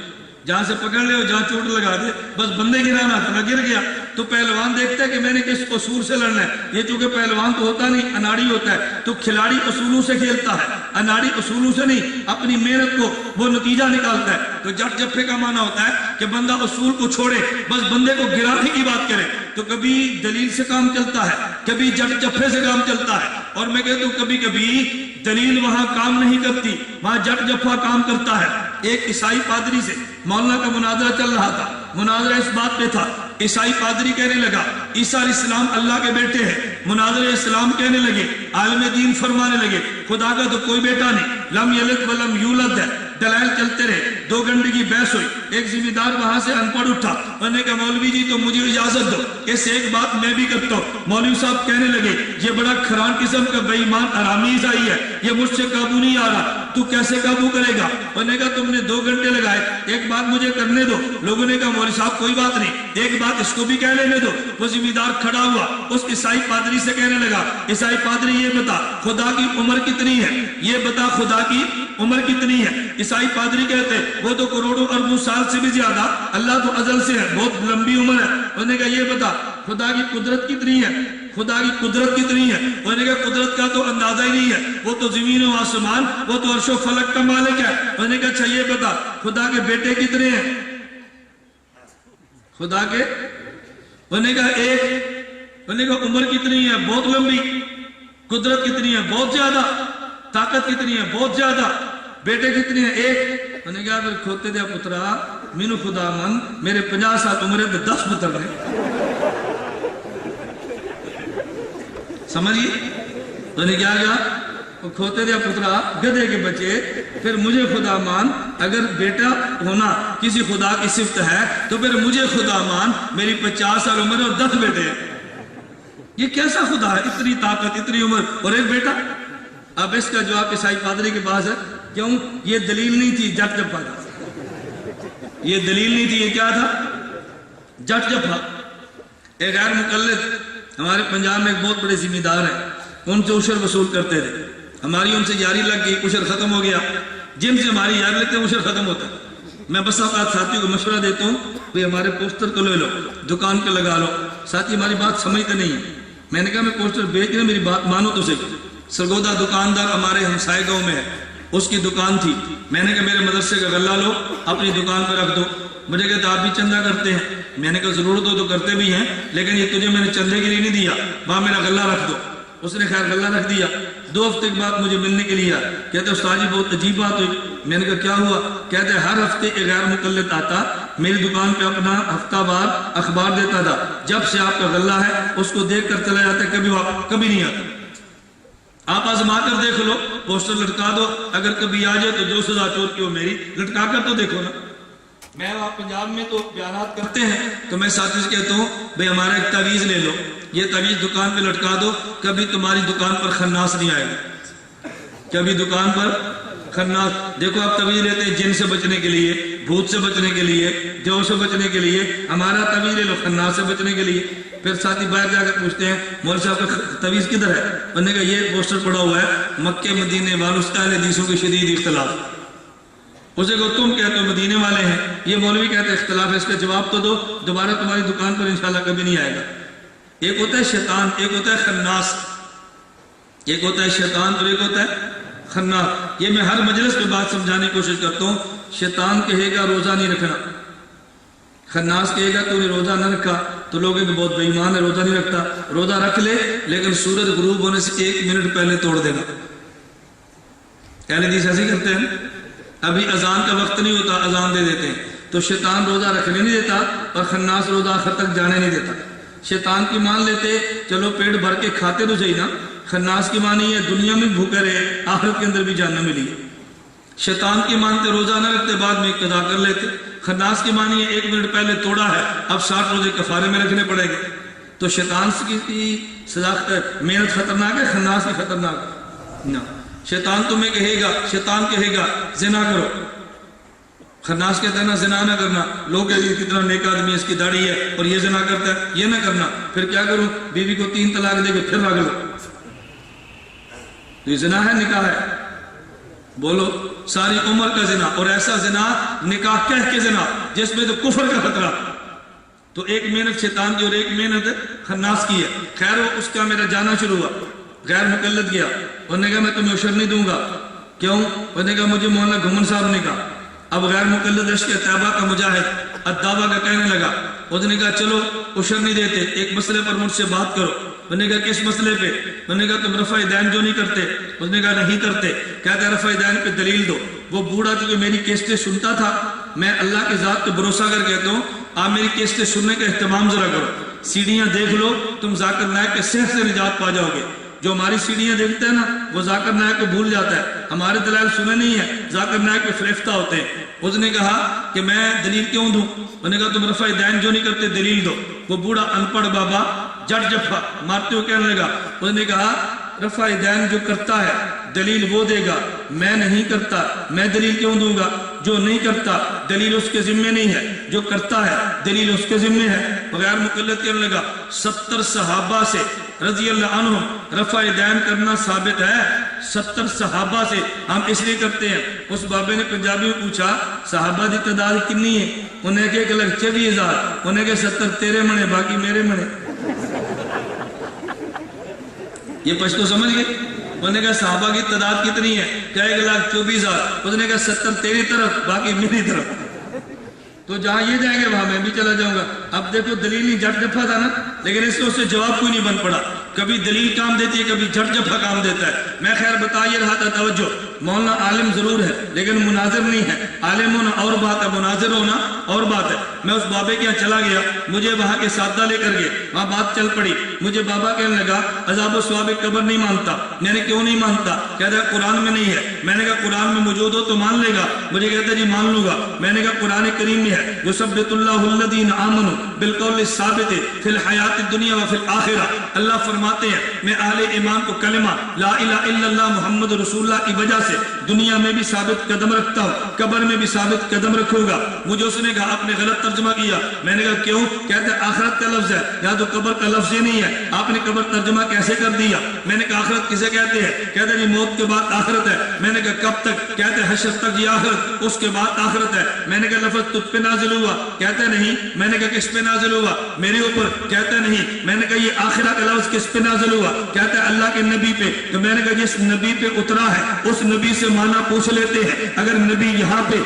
جہاں سے پکڑ لے جہاں چوٹ لگا دے بس بندے گرانا تھا، گر گیا. تو پہلوان دیکھتا ہے کہ میں نے کس اصول سے لڑنا ہے. یہ چونکہ پہلوان تو ہوتا نہیں، اناڑی ہوتا ہے، تو کھلاڑی اصولوں سے کھیلتا ہے، اناڑی اصولوں سے نہیں، اپنی محنت کو وہ نتیجہ نکالتا ہے. تو جٹ جفے کا معنی ہوتا ہے کہ بندہ اصول کو چھوڑے، بس بندے کو گرانے کی بات کرے. تو کبھی دلیل سے کام چلتا ہے، کبھی جٹ جفے سے کام چلتا ہے. اور میں کہتا ہوں کبھی کبھی دلیل وہاں کام نہیں کرتی، وہاں جٹ جفا کام کرتا ہے. ایک عیسائی پادری سے مولانا کا مناظرہ چل رہا تھا. مناظرہ اس بات پہ تھا، عیسائی پادری کہنے لگا عیسیٰ علیہ السلام اللہ کے بیٹے ہیں. مناظر اسلام کہنے لگے، عالم دین فرمانے لگے خدا کا تو کوئی بیٹا نہیں، لم یلد ولم یولد ہے. دلائل چلتے رہے، 2 گھنٹے کی بحث ہوئی. ایک ذمہ دار وہاں سے ان پڑھ اٹھا، انہوں نے کہا مولوی جی تو مجھے اجازت دو، اس سے ایک بات میں بھی کرتا ہوں. مولوی صاحب کہنے لگے یہ بڑا کھران قسم کا بے ایمان حرامی عیسائی ہے، یہ مجھ سے قابو نہیں آ رہا، تو کیسے قابو کرے گا؟ انہوں نے کہا تم نے 2 گھنٹے لگائے، ایک بات مجھے کرنے دو. لوگوں نے کہا مولوی صاحب کوئی بات نہیں، ایک بات اس کو بھی کہہ لینے دو. وہ ذمہ دار کھڑا ہوا، اس عیسائی پادری سے کہنے لگا عیسائی پادری یہ بتا خدا کی عمر کتنی ہے، یہ بتا خدا کی عمر کتنی ہے. عیسائی پادری کہتے وہ تو کروڑوں اربوں سال سے بھی زیادہ، اللہ تو ازل سے ہے، بہت لمبی عمر ہے. انہوں نے کہا یہ بتا خدا کی قدرت کتنی ہے، خدا کی قدرت کتنی ہے. انہوں نے کہا قدرت کا تو اندازہ ہی نہیں ہے، وہ تو زمین و آسمان، وہ تو عرش و فلک کا مالک ہے. انہوں نے کہا اچھا یہ بتا خدا کے بیٹے کتنے ہیں، خدا کے؟ انہوں نے کہا ایک. انہوں نے کہا عمر کتنی ہے، بہت لمبی. قدرت کتنی ہے، بہت زیادہ. طاقت کتنی ہے، بہت زیادہ. بیٹے کتنے ہیں، ایک. انہوں نے کہا پھر کھوتے دیا پترا مینو خدا من میرے 50 سال عمر ہے 10 پتر رہے. سمجھئے؟ انہوں نے کیا کہا کھوتے دیا پترا گدھے کے بچے، پھر مجھے خدا مان، اگر بیٹا ہونا کسی خدا کی صفت ہے تو پھر مجھے خدا مان، میری 50 سال عمر اور 10 بیٹے ہیں. یہ کیسا خدا ہے، اتنی طاقت، اتنی عمر اور ایک بیٹا؟ اب اس کا جواب عیسائی پادری کے پاس ہے. کیوں؟ یہ دلیل نہیں تھی، جٹ جفا تھا. یہ دلیل نہیں تھی، یہ کیا تھا؟ جٹ جفا. ایک غیر مقلد ہمارے پنجاب میں ایک بہت بڑے ذمہ دار ہیں، ان سے عشر وصول کرتے تھے. ہماری ان سے یاری لگ گئی، عشر ختم ہو گیا. جن سے ہماری یاری لگتے ہیں عشر ختم ہوتا ہے. میں بس اوقات ساتھیوں کو مشورہ دیتا ہوں کہ ہمارے پوسٹر کو لے لو، دکان پہ لگا لو. ساتھی ہماری بات سمجھتے نہیں ہیں. میں نے کہا میں پوسٹر بیچ رہا، میری بات مانو تو صحیح. سرگودا دکاندار ہمارے ہمسائے گاؤں میں ہے، اس کی دکان تھی. میں نے کہا میرے مدرسے کا غلہ لو اپنی دکان پہ رکھ دو. مجھے کہتے آپ بھی چندہ کرتے ہیں. میں نے کہا ضرورت ہو تو کرتے بھی ہیں، لیکن یہ تجھے میں نے چندے کے لیے نہیں دیا، وہاں میرا غلہ رکھ دو. اس نے خیر غلہ رکھ دیا. 2 ہفتے کے بعد مجھے ملنے کے لیے آیا. کہتے استاد جی بہت عجیب بات ہوئی. میں نے کہا کیا ہوا؟ کہتے ہر ہفتے ایک غیر مقلد آتا میری دکان پہ اپنا ہفتہ وار اخبار دیتا تھا. جب سے آپ کا غلہ ہے اس کو دیکھ کر چلا جاتا ہے, کبھی نہیں آتا. آپ آزما کر دیکھ لو, پوسٹر لٹکا دو, اگر کبھی آ جائے تو جو سزا چور کی ہو میری, لٹکا کر تو دیکھو نا. میں آپ پنجاب میں تو بیانات کرتے ہیں تو میں ساتھی سے کہتا ہوں بھئی ہمارا ایک تعویذ لے لو, یہ تعویذ دکان پہ لٹکا دو, کبھی تمہاری دکان پر خناس نہیں آئے گا. کبھی دکان پر خناس. دیکھو آپ تعویذ لیتے ہیں جن سے بچنے کے لیے, بھوت سے بچنے کے لیے, جو سے بچنے کے لیے. ہمارا تعویذ لے لو خناس سے بچنے کے لیے. پھر ساتھی باہر جا کر پوچھتے ہیں مولوی صاحب کا تعویذ کدھر ہے؟ انہوں نے کہا یہ پوسٹر پڑا ہوا ہے مکے مدینے والوں اہل حدیثوں کے شدید اختلاف. اسے کو تم کہتے ہو مدینے والے ہیں, یہ مولوی کہتے ہیں اختلاف ہے, اس کا جواب تو دو, دوبارہ تمہاری دکان پر انشاءاللہ کبھی نہیں آئے گا. ایک ہوتا ہے شیطان, ایک ہوتا ہے خناس. ایک ہوتا ہے شیطان اور ایک ہوتا ہے خناس. یہ میں ہر مجلس میں بات سمجھانے کی کوشش کرتا ہوں. شیطان کہے گا روزہ نہیں رکھنا, خناس کہے گا تو نے روزہ نہ رکھا تو لوگ کہ بہت بے ایمان ہے, روزہ نہیں رکھتا. روزہ رکھ لے لیکن سورج غروب ہونے سے 1 منٹ پہلے توڑ دے گا. اہل حدیث ایسے کرتے ہیں, ابھی اذان کا وقت نہیں ہوتا اذان دے دیتے ہیں. تو شیطان روزہ رکھنے نہیں دیتا اور خناس روزہ آخر تک جانے نہیں دیتا. شیطان کی مان لیتے چلو پیٹ بھر کے کھاتے تو صحیح نا. خناس کی مانی ہے دنیا میں بھوکے رہے آخرت کے اندر بھی جاننا ملی. شیطان کی مانتے روزہ نہ رکھتے بعد میں قضا کر لیتے. خناس کی مانی ہے 1 منٹ پہلے توڑا ہے اب 60 روزے کفارے میں رکھنے پڑے گے. تو شیطان کی سزا محنت خطرناک ہے, خناس کی خطرناک نہ. شیطان تمہیں کہے گا, شیطان کہے گا زنا کرو, خناس کہتا ہے نا زنا نہ کرنا. لوگ کہتے ہیں کتنا نیک آدمی ہے, اس کی داڑھی ہے اور یہ زنا کرتا ہے, یہ نہ کرنا. پھر کیا کروں, بیوی کو 3 طلاق دے کے پھر رکھ لو. تو یہ زنا ہے نکاح ہے؟ بولو ساری عمر کا زنا, اور ایسا زنا نکاح کہہ کے زنا جس میں تو کفر کا خطرہ. تو ایک محنت شیطان کی اور ایک محنت خناس کی ہے. خیر وہ اس کا میرا جانا شروع ہوا, غیر مقلد گیا. انہوں نے کہا میں تمہیں عشر نہیں دوں گا. کیوں؟ انہوں نے کہا مجھے مولانا گھمن صاحب نے کہا. اب غیر مقلد عشق طیبہ کا مجاہد الدعوہ کا کہنے لگا. انہوں نے کہا چلو عشر نہیں دیتے, ایک مسئلے پر مجھ سے بات کرو. انہوں نے کہا کس مسئلے پہ؟ انہوں نے کہا تم رفع دین جو نہیں کرتے. انہوں نے کہا نہیں کرتے. کہتے رفع دین پہ دلیل دو. وہ بوڑھا جو میری کیسٹیں سنتا تھا, میں اللہ کے ذات پہ بھروسہ کر کہتا ہوں آپ میری کیسٹیں سننے کا اہتمام ذرا کرو. سیڑھیاں دیکھ لو, تم ذاکر نائک کے سحر سے نجات پا جاؤ گے. جو ہماری سیڑھیاں دیکھتے ہیں نا وہ ذاکر نائک کو بھول جاتا ہے. ہمارے دلائل سنے نہیں ہیں, ذاکر نائک پہ فریفتہ ہوتے ہیں. اس نے کہا کہ میں دلیل کیوں دوں؟ انہوں نے کہا تم رفع دین جو نہیں کرتے دلیل دو. وہ بوڑھا ان پڑھ بابا جٹ جفا مارتے ہوئے کہنے لگا. اس نے کہا رفع دین جو کرتا ہے دلیل وہ دے گا, میں نہیں کرتا, میں دلیل کیوں دوں گا؟ جو نہیں کرتا دلیل اس کے ذمے نہیں ہے, جو کرتا ہے دلیل اس کے ذمے ہے. بغیر مقلد کہنے لگا 70 صحابہ سے رضی اللہ عنہم رفع دین کرنا ثابت ہے. 70 صحابہ سے ہم اس لیے کرتے ہیں. اس بابے نے پنجابی میں پوچھا صحابہ دی تعداد کتنی ہے؟ انہیں کہ 24,000. انہیں کہ 70 تیرے منے باقی میرے منے. یہ پشتو سمجھ گئے؟ انہوں نے کہا صحابہ کی تعداد کتنی ہے؟ کہ 1,24,000. اس نے کہا 70 تیری طرف باقی میری طرف. تو جہاں یہ جائیں گے وہاں میں بھی چلا جاؤں گا. اب دیکھو دلیل نہیں جٹ جفا تھا نا, لیکن اس سے جواب کوئی نہیں بن پڑا. کبھی دلیل کام دیتی ہے, کبھی جٹ جفا کام دیتا ہے. میں خیر بتا یہ رہا تھا توجہ, مولانا عالم ضرور ہے لیکن مناظر نہیں ہے. عالم ہونا اور بات ہے, مناظر ہونا اور بات ہے. میں اس بابے کے یہاں چلا گیا, مجھے وہاں کے سادہ لے کر گئے, وہاں بات چل پڑی. مجھے بابا کہنے لگا عذاب و ثواب قبر نہیں مانتا. میں نے کیوں نہیں مانتا؟ کہتا ہے قرآن میں نہیں ہے. میں نے کہا قرآن میں موجود ہو تو مان لے گا. مجھے کہتا ہے جی مان لوں گا. میں نے کہا قرآن کریم میں ہے یثبت اللہ الذین آمنوا بالقول الثابت فی الحیات الدنیا وفی الآخرہ. اللہ فرماتے ہیں میں اہل ایمان کو کلمہ لا الہ الا اللہ محمد رسول اللہ کی وجہ سے دنیا میں بھی ثابت قدم رکھتا ہوں, قبر میں بھی ثابت قدم رکھوں گا. مجھے اس نے کہا آپ نے غلط ترجمہ کیا. میں نے کہا کیوں؟ کہتے ہیں آخرت کا لفظ ہے, یا تو قبر کا لفظ ہی نہیں ہے, آپ نے قبر ترجمہ کیسے کر دیا؟ میں نے کہا آخرت کسے کہتے ہیں؟ کہتے ہیں موت کے بعد آخرت ہے. میں نے کہا کب تک؟ کہتے ہیں حشر تک یہ آخرت, اس کے بعد آخرت ہے. میں نے کہا لفظ تجھ پہ نازل ہوا. کہتے ہیں نہیں. میں نے کہا کس پہ نازل ہوا؟ میرے اوپر. کہتے ہیں نہیں. میں نے کہا یہ آخرت کا لفظ کس پہ نازل ہوا؟ کہتے ہیں اللہ کے نبی پہ. تو میں نے کہا جس نبی پہ اترا ہے اس نبی سے معنی پوچھ لیتے ہیں. اگر نبی یہاں پہ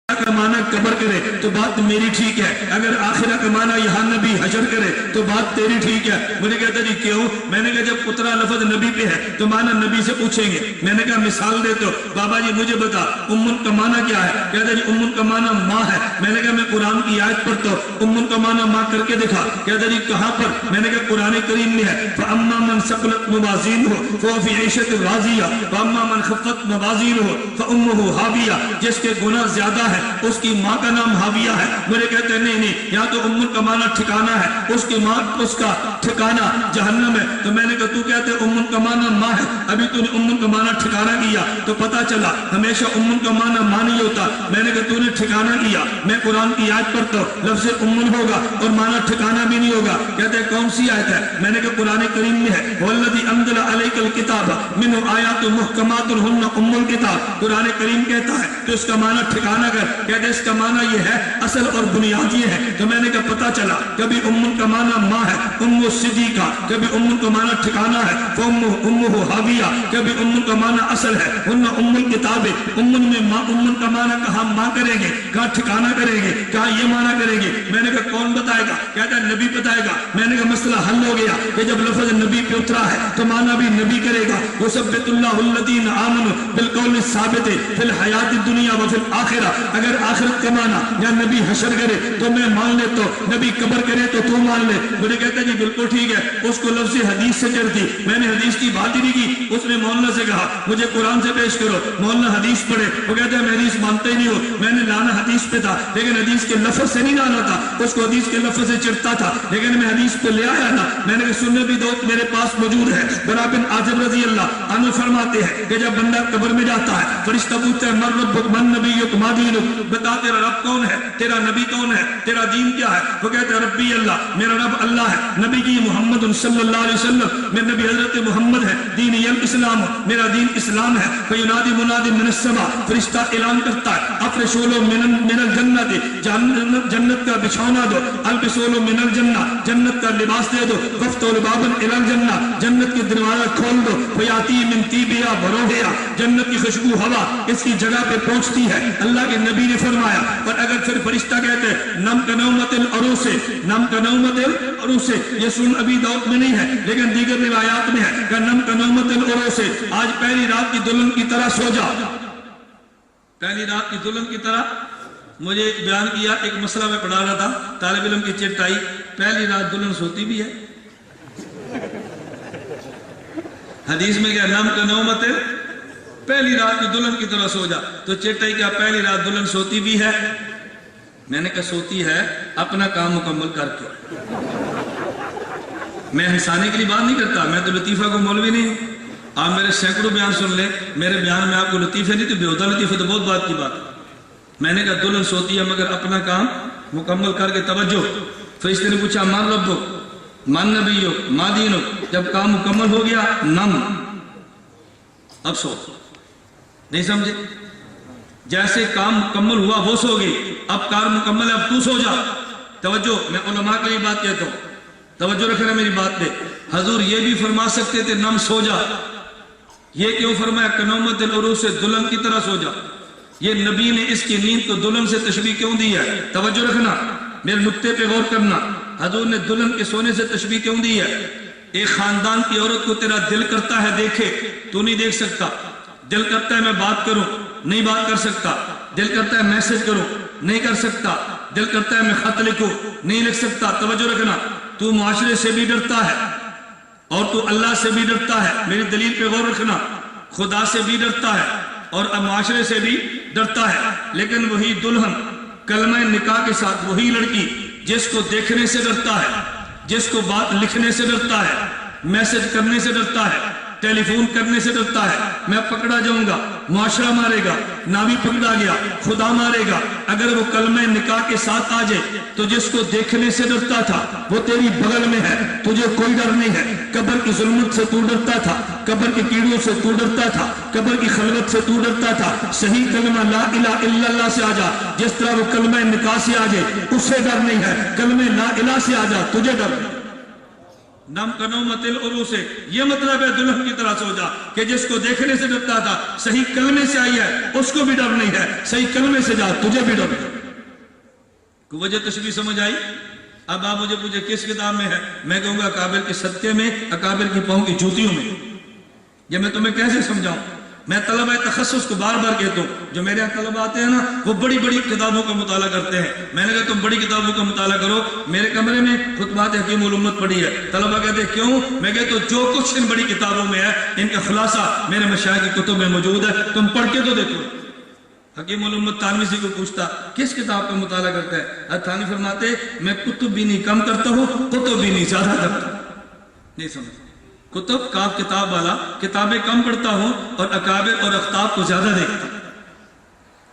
کا معنی قبر کرے تو بات میری ٹھیک ہے، اگر آخرہ کا معنی یہاں نبی حشر کرے تو بات تیری ٹھیک ہے۔ مجھے کہتا جی کیوں؟ میں نے کہا جب اترا لفظ نبی پہ ہے تو معنی نبی سے پوچھیں گے۔ میں نے کہا مثال دے تو بابا جی مجھے بتا امن کا معنی کیا ہے؟ کہتا جی امن کا معنی ماں ہے۔ میں نے کہا میں قرآن کی آیت پڑھتا ہوں، امن کا معنی ماں کر کے دکھا۔ کہتا جی کہاں پر؟ میں نے کہا قرآن کریم میں ہے فَأَمَّا مَنْ ثَقُلَتْ مَوَازِينُهُ فَهُوَ فِي عِيشَةٍ رَاضِيَةٍ وَأَمَّا مَنْ خَفَّتْ مَوَازِينُهُ فَأُمُّهُ هَاوِيَةٌ، جس کے گناہ زیادہ ہے اس کی ماں کا نام ہاویہ ہے۔ مجھے کہتے ہیں نہیں یہاں تو امن کا معنی ٹھکانہ ہے، اس کی ماں اس کا ٹھکانہ جہنم ہے۔ تو میں نے کہا تو کہتے امن کا معنی ماں ہے، ابھی تو نے امن کا معنی ٹھکانہ کیا تو پتا چلا ہمیشہ امن کا معنی ماں نہیں ہوتا۔ میں نے کہا تو نے ٹھکانہ کیا، میں قرآن کی آیت پڑھتا ہوں لفظ امن ہوگا اور معنی ٹھکانہ بھی نہیں ہوگا۔ کہتے ہیں کون سی آیت ہے؟ میں نے کہا قرآن کریم میں ہے وَالَّذِي أَنزَلَ عَلَيْكَ الْكِتَابَ مِنْهُ آيَاتٌ مُحْكَمَاتٌ هُنَّ أُمُّ الْكِتَابِ۔ قرآن کریم کہتا ہے تو اس کا معنی ٹھکانہ کر۔ کہتے ہیں اس کا معنی یہ ہے اصل اور بنیاد یہ ہے۔ تو میں نے کہا پتا چلا کبھی امن کا معنی ماں ہے ام صدیقہ، کبھی امن کا معنی ٹھکانہ ہے امہ حاویہ، کبھی امن کا معنی اصل ہے ہن ام الکتاب۔ امن میں ماں، امن کا معنی کہاں ماں کریں گے، کہاں ٹھکانہ کریں گے، کہاں یہ معنی کریں گے؟ میں نے کہا کون بتائے گا؟ کہتا ہے نبی بتائے گا۔ میں نے کہا مسئلہ حل ہو گیا کہ جب لفظ نبی پہ اترا ہے تو معنی بھی نبی کرے گا۔ وَثَبِّتُ اللَّهُ الَّذِينَ آمَنُوا بِالْقَوْلِ الثَّابِتِ فِي الْحَيَاةِ الدُّنْيَا وَفِي الْآخِرَةِ۔ اگر آخرت کا معنی یا نبی حشر کرے تو میں مان لیتا ہوں، نبی قبر کرے تو تو مان لے۔ مجھے کہتا ہے جی بالکل ٹھیک ہے، اس کو لفظ حدیث سے چڑھتی۔ میں نے حدیث کی بات ہی نہیں کی، اس نے مولانا سے کہا مجھے قرآن سے پیش کرو، مولانا حدیث پڑھے۔ وہ کہتا ہے میں حدیث مانتے ہی نہیں ہو۔ میں نے لانا حدیث پہ تھا لیکن حدیث کے لفظ سے نہیں لانا تھا، اس کو حدیث کے لفظ سے چڑھتا تھا لیکن میں حدیث پہ لے آیا نا۔ میں نے کہا سنن بھی دوت میرے پاس موجود ہے۔ برا بن عازب رضی اللہ عنہ فرماتے ہیں کہ جب بندہ قبر میں جاتا ہے فرشتہ پوچھتا ہے من ربک من نبیک ما دینک، بتا تیرا رب کون ہے، تیرا نبی کون ہے، تیرا دین کیا ہے؟ وہ کہتا ہے ربی اللہ، میرا رب اللہ ہے، نبی جی محمد صلی اللہ علیہ وسلم، میرے نبی حضرت محمد ہے، دین الاسلام، میرا دین اسلام ہے۔ فینادی منادی من السماء، فرشتہ اعلان کرتا ہے افرشوا من الجنت، جنت کا بچھونا دو، البسوا من الجنہ، جنت کا لباس دے دو، وفتحوا الباب الى الجنہ، جنت کے دروازہ کھول دو، فیاتی من طیبہا وروحہا، جنت کی خوشبو ہوا اس کی جگہ پہ پہنچتی ہے۔ اللہ کے نبی نے فرمایا اور اگر پھر فرشتہ کہتے ہیں نم کنومت العروس، نم کنومت العروس، یہ سن ابی داؤد میں نہیں ہے لیکن دیگر روایات میں ہے کہ نم کنومت العروس، آج پہلی رات کی دلہن کی طرح سو جا، پہلی رات کی دلہن کی طرح۔ مجھے بیان کیا ایک مسئلہ میں پڑھا رہا تھا، طالب علم کی چٹ آئی پہلی رات دلہن سوتی بھی ہے، حدیث میں کیا نم کنومت پہلی رات کی دلہن کی طرح سو جا، تو چٹ آئی کیا پہلی رات دلہن سوتی بھی ہے؟ میں نے کہا سوتی ہے اپنا کام مکمل کر کے۔ میں ہنسانے کے لیے بات نہیں کرتا، میں تو لطیفہ کو مولوی نہیں ہوں۔ آپ میرے سینکڑوں بیان سن لیں، میرے بیان میں آپ کو لطیفے نہیں تو بیہودہ لطیفے تو بہت بات کی بات۔ میں نے کہا دلہن سوتی ہے مگر اپنا کام مکمل کر کے۔ توجہ، فرشتے نے پوچھا من ربک من نبیک ما دینک، جب کام مکمل ہو گیا نم، اب سو، نہیں سمجھے؟ جیسے کام مکمل ہوا وہ سو گئی، اب کار مکمل ہے اب تو سو جا۔ توجہ، میں علماء کے لیے بات کہتا ہوں، توجہ رکھنا میری بات پہ۔ حضور یہ بھی فرما سکتے تھے نم سو جا، یہ کیوں فرمایا کنومت العروس سے دلہن کی طرح سو جا؟ یہ نبی نے اس کی نیند کو دلہن سے تشبیہ کیوں دی ہے؟ توجہ رکھنا، میرے نقطے پہ غور کرنا۔ حضور نے دلہن کے سونے سے تشبیہ کیوں دی ہے؟ ایک خاندان کی عورت کو تیرا دل کرتا ہے دیکھے، تو نہیں دیکھ سکتا، دل کرتا ہے میں بات کروں، نہیں بات کر سکتا، دل کرتا ہے میسج کروں، نہیں کر سکتا، دل کرتا ہے میں خط لکھوں، نہیں لکھ سکتا۔ توجہ رکھنا، تو معاشرے سے بھی ڈرتا ہے اور تو اللہ سے بھی ڈرتا ہے، میری دلیل پہ غور رکھنا، خدا سے بھی ڈرتا ہے اور معاشرے سے بھی ڈرتا ہے، لیکن وہی دلہن کلمہ نکاح کے ساتھ وہی لڑکی جس کو دیکھنے سے ڈرتا ہے، جس کو بات لکھنے سے ڈرتا ہے، میسج کرنے سے ڈرتا ہے، ٹیلی فون کرنے سے ڈرتا ہے، میں پکڑا جاؤں گا، معاشرہ مارے گا، نہ بھی پکڑا گیا خدا مارے گا۔ اگر وہ کلمہ نکاح کے ساتھ آ جائے تو جس کو دیکھنے سے ڈرتا تھا وہ تیری بغل میں ہے، تجھے کوئی ڈر نہیں ہے۔ قبر کی ظلمت سے تو ڈرتا تھا، قبر کے کیڑوں سے تو ڈرتا تھا، قبر کی خلوت سے تو ڈرتا تھا، صحیح کلمہ لا الہ الا اللہ سے آ جا، جس طرح وہ کلمہ نکاح سے آ جائے اس سے ڈر نہیں ہے، کلمہ لا الہ سے آ جا تجھے ڈر نہیں۔ نم کنومت العروس سے یہ مطلب ہے دلہن کی طرح سو جا کہ جس کو دیکھنے سے ڈرتا تھا صحیح کلمے سے آئی ہے اس کو بھی ڈر نہیں ہے، صحیح کلمے سے جا تجھے بھی ڈر نہیں۔ وجہ تشبیہ سمجھ آئی؟ اب آپ مجھے پوچھے کس کتاب میں ہے، میں کہوں گا اکابر کے صدقے میں، اکابر کی پاؤں کی جوتیوں میں۔ یہ میں تمہیں کیسے سمجھاؤں؟ میں طلبہ تخصص کو بار بار کہتا ہوں، جو میرے یہاں طلبہ آتے ہیں نا وہ بڑی بڑی کتابوں کا مطالعہ کرتے ہیں۔ میں نے کہا تم بڑی کتابوں کا مطالعہ کرو، میرے کمرے میں خطبات حکیم الامت پڑھی ہے۔ طلبہ کہتے ہیں کیوں؟ میں کہتا ہوں جو کچھ ان بڑی کتابوں میں ہے ان کا خلاصہ میرے مشائخ کی کتب میں موجود ہے، تم پڑھ کے تو دیکھو۔ حکیم الامت تھانوی سے کو پوچھتا کس کتاب کا مطالعہ کرتا ہے؟ تھانوی فرماتے میں کتب بینی کم کرتا ہوں، کتب بینی زیادہ کرتا ہوں۔ نہیں سمجھ؟ کتب کاف کتاب والا، کتابیں کم پڑھتا ہوں اور اکابر اور اختاب کو زیادہ دیکھتا ہوں۔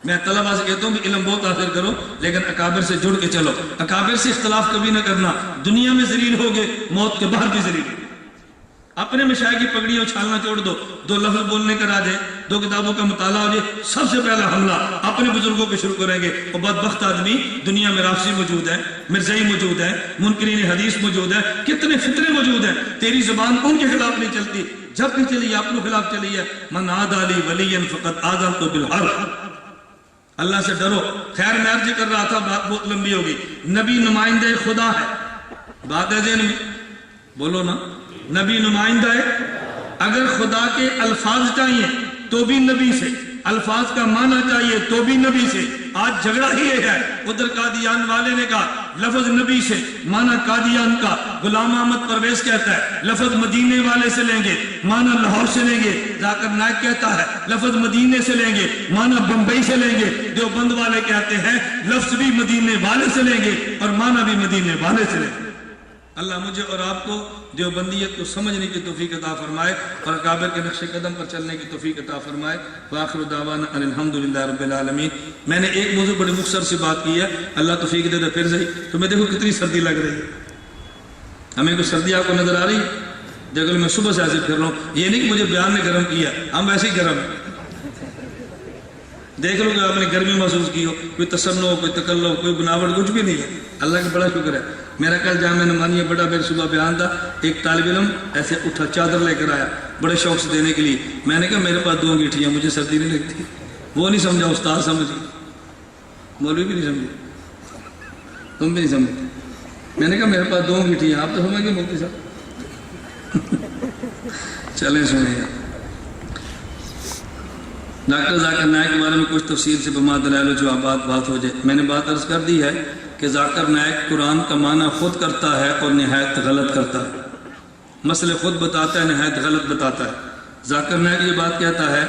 میں طلبہ سے کہتا ہوں کہ علم بہت حاصل کرو لیکن اکابر سے جڑ کے چلو، اکابر سے اختلاف کبھی نہ کرنا، دنیا میں ذلیل ہوگے موت کے بعد بھی ذلیل ہوگے۔ اپنے مشائخ کی پگڑیاں اچھالنا چھوڑ دو، دو لفظ بولنے کا راج ہے، دو کتابوں کا مطالعہ ہو جائے، سب سے پہلا حملہ اپنے بزرگوں پہ شروع کریں گے۔ اور بدبخت آدمی دنیا میں رافضی موجود ہے، مرزائی موجود ہے، منکرین حدیث موجود ہے، کتنے فتنے موجود ہیں، تیری زبان ان کے خلاف نہیں چلتی، جب بھی چلی اپنے خلاف چلی ہے۔ من عادى لي وليا فقد آذنته بالحرب۔ اللہ سے ڈرو۔ خیر میں عرض کر رہا تھا، بات بہت لمبی ہوگی۔ نبی نمائندہ خدا ہے، بات ہے ذہن میں، بولو نا، نبی نمائندہ ہے۔ اگر خدا کے الفاظ چاہیے تو بھی نبی سے، الفاظ کا معنی چاہیے تو بھی نبی سے۔ آج جھگڑا ہی ہے، ادھر قادیان والے نے کہا لفظ نبی سے، معنی قادیان کا۔ غلام احمد پرویز کہتا ہے لفظ مدینے والے سے لیں گے، معنی لاہور سے لیں گے۔ ذاکر نائک کہتا ہے لفظ مدینے سے لیں گے، معنی بمبئی سے لیں گے۔ دیوبند والے کہتے ہیں لفظ بھی مدینے والے سے لیں گے اور معنی بھی مدینے والے سے لیں گے۔ اللہ مجھے اور آپ کو دیوبندیت کو سمجھنے کی توفیق عطا فرمائے اور اکابر کے نقش قدم پر چلنے کی توفیق عطا فرمائے۔ وآخر دعوانا ان الحمدللہ رب العالمین۔ میں نے ایک موضوع بڑی مختصر سی بات کی ہے، اللہ توفیق دے دے پھر صحیح۔ تو میں دیکھو کتنی سردی لگ رہی ہے، ہمیں کوئی سردی آپ کو نظر آ رہی؟ دیکھو میں صبح سے ایسے پھر رہا ہوں، یہ نہیں کہ مجھے بیان نے گرم کیا، ہم ویسے ہی گرم ہیں۔ دیکھ لو کہ آپ نے گرمی محسوس کی ہو، کوئی تصنع ہو، کوئی تکلف ہو، کوئی بناوٹ، کچھ بھی نہیں ہے۔ اللہ کا بڑا شکر ہے۔ میرا کل جامعہ نعمانیہ بڑا بیر صبح بیان تھا، ایک طالب علم ایسے اٹھا چادر لے کر آیا بڑے شوق سے دینے کے لیے۔ میں نے کہا میرے پاس 2 انگیٹھیاں، مجھے سردی نہیں لگتی۔ وہ نہیں سمجھا، استاد سمجھ، مولوی بھی نہیں سمجھے، تم بھی نہیں سمجھے۔ میں نے کہا میرے پاس 2 انگیٹھیاں، آپ تو سمجھ گئے مفتی صاحب۔ چلیں سنیں یار، ڈاکٹر ذاکر نائک کے بارے میں کچھ تفصیل سے بما دلائل و جوابات بات ہو جائے۔ میں نے بات عرض کر دی ہے کہ ذاکر نائک قرآن کا معنی خود کرتا ہے اور نہایت غلط کرتا ہے، مسئلے خود بتاتا ہے، نہایت غلط بتاتا ہے۔ ذاکر نائک یہ بات کہتا ہے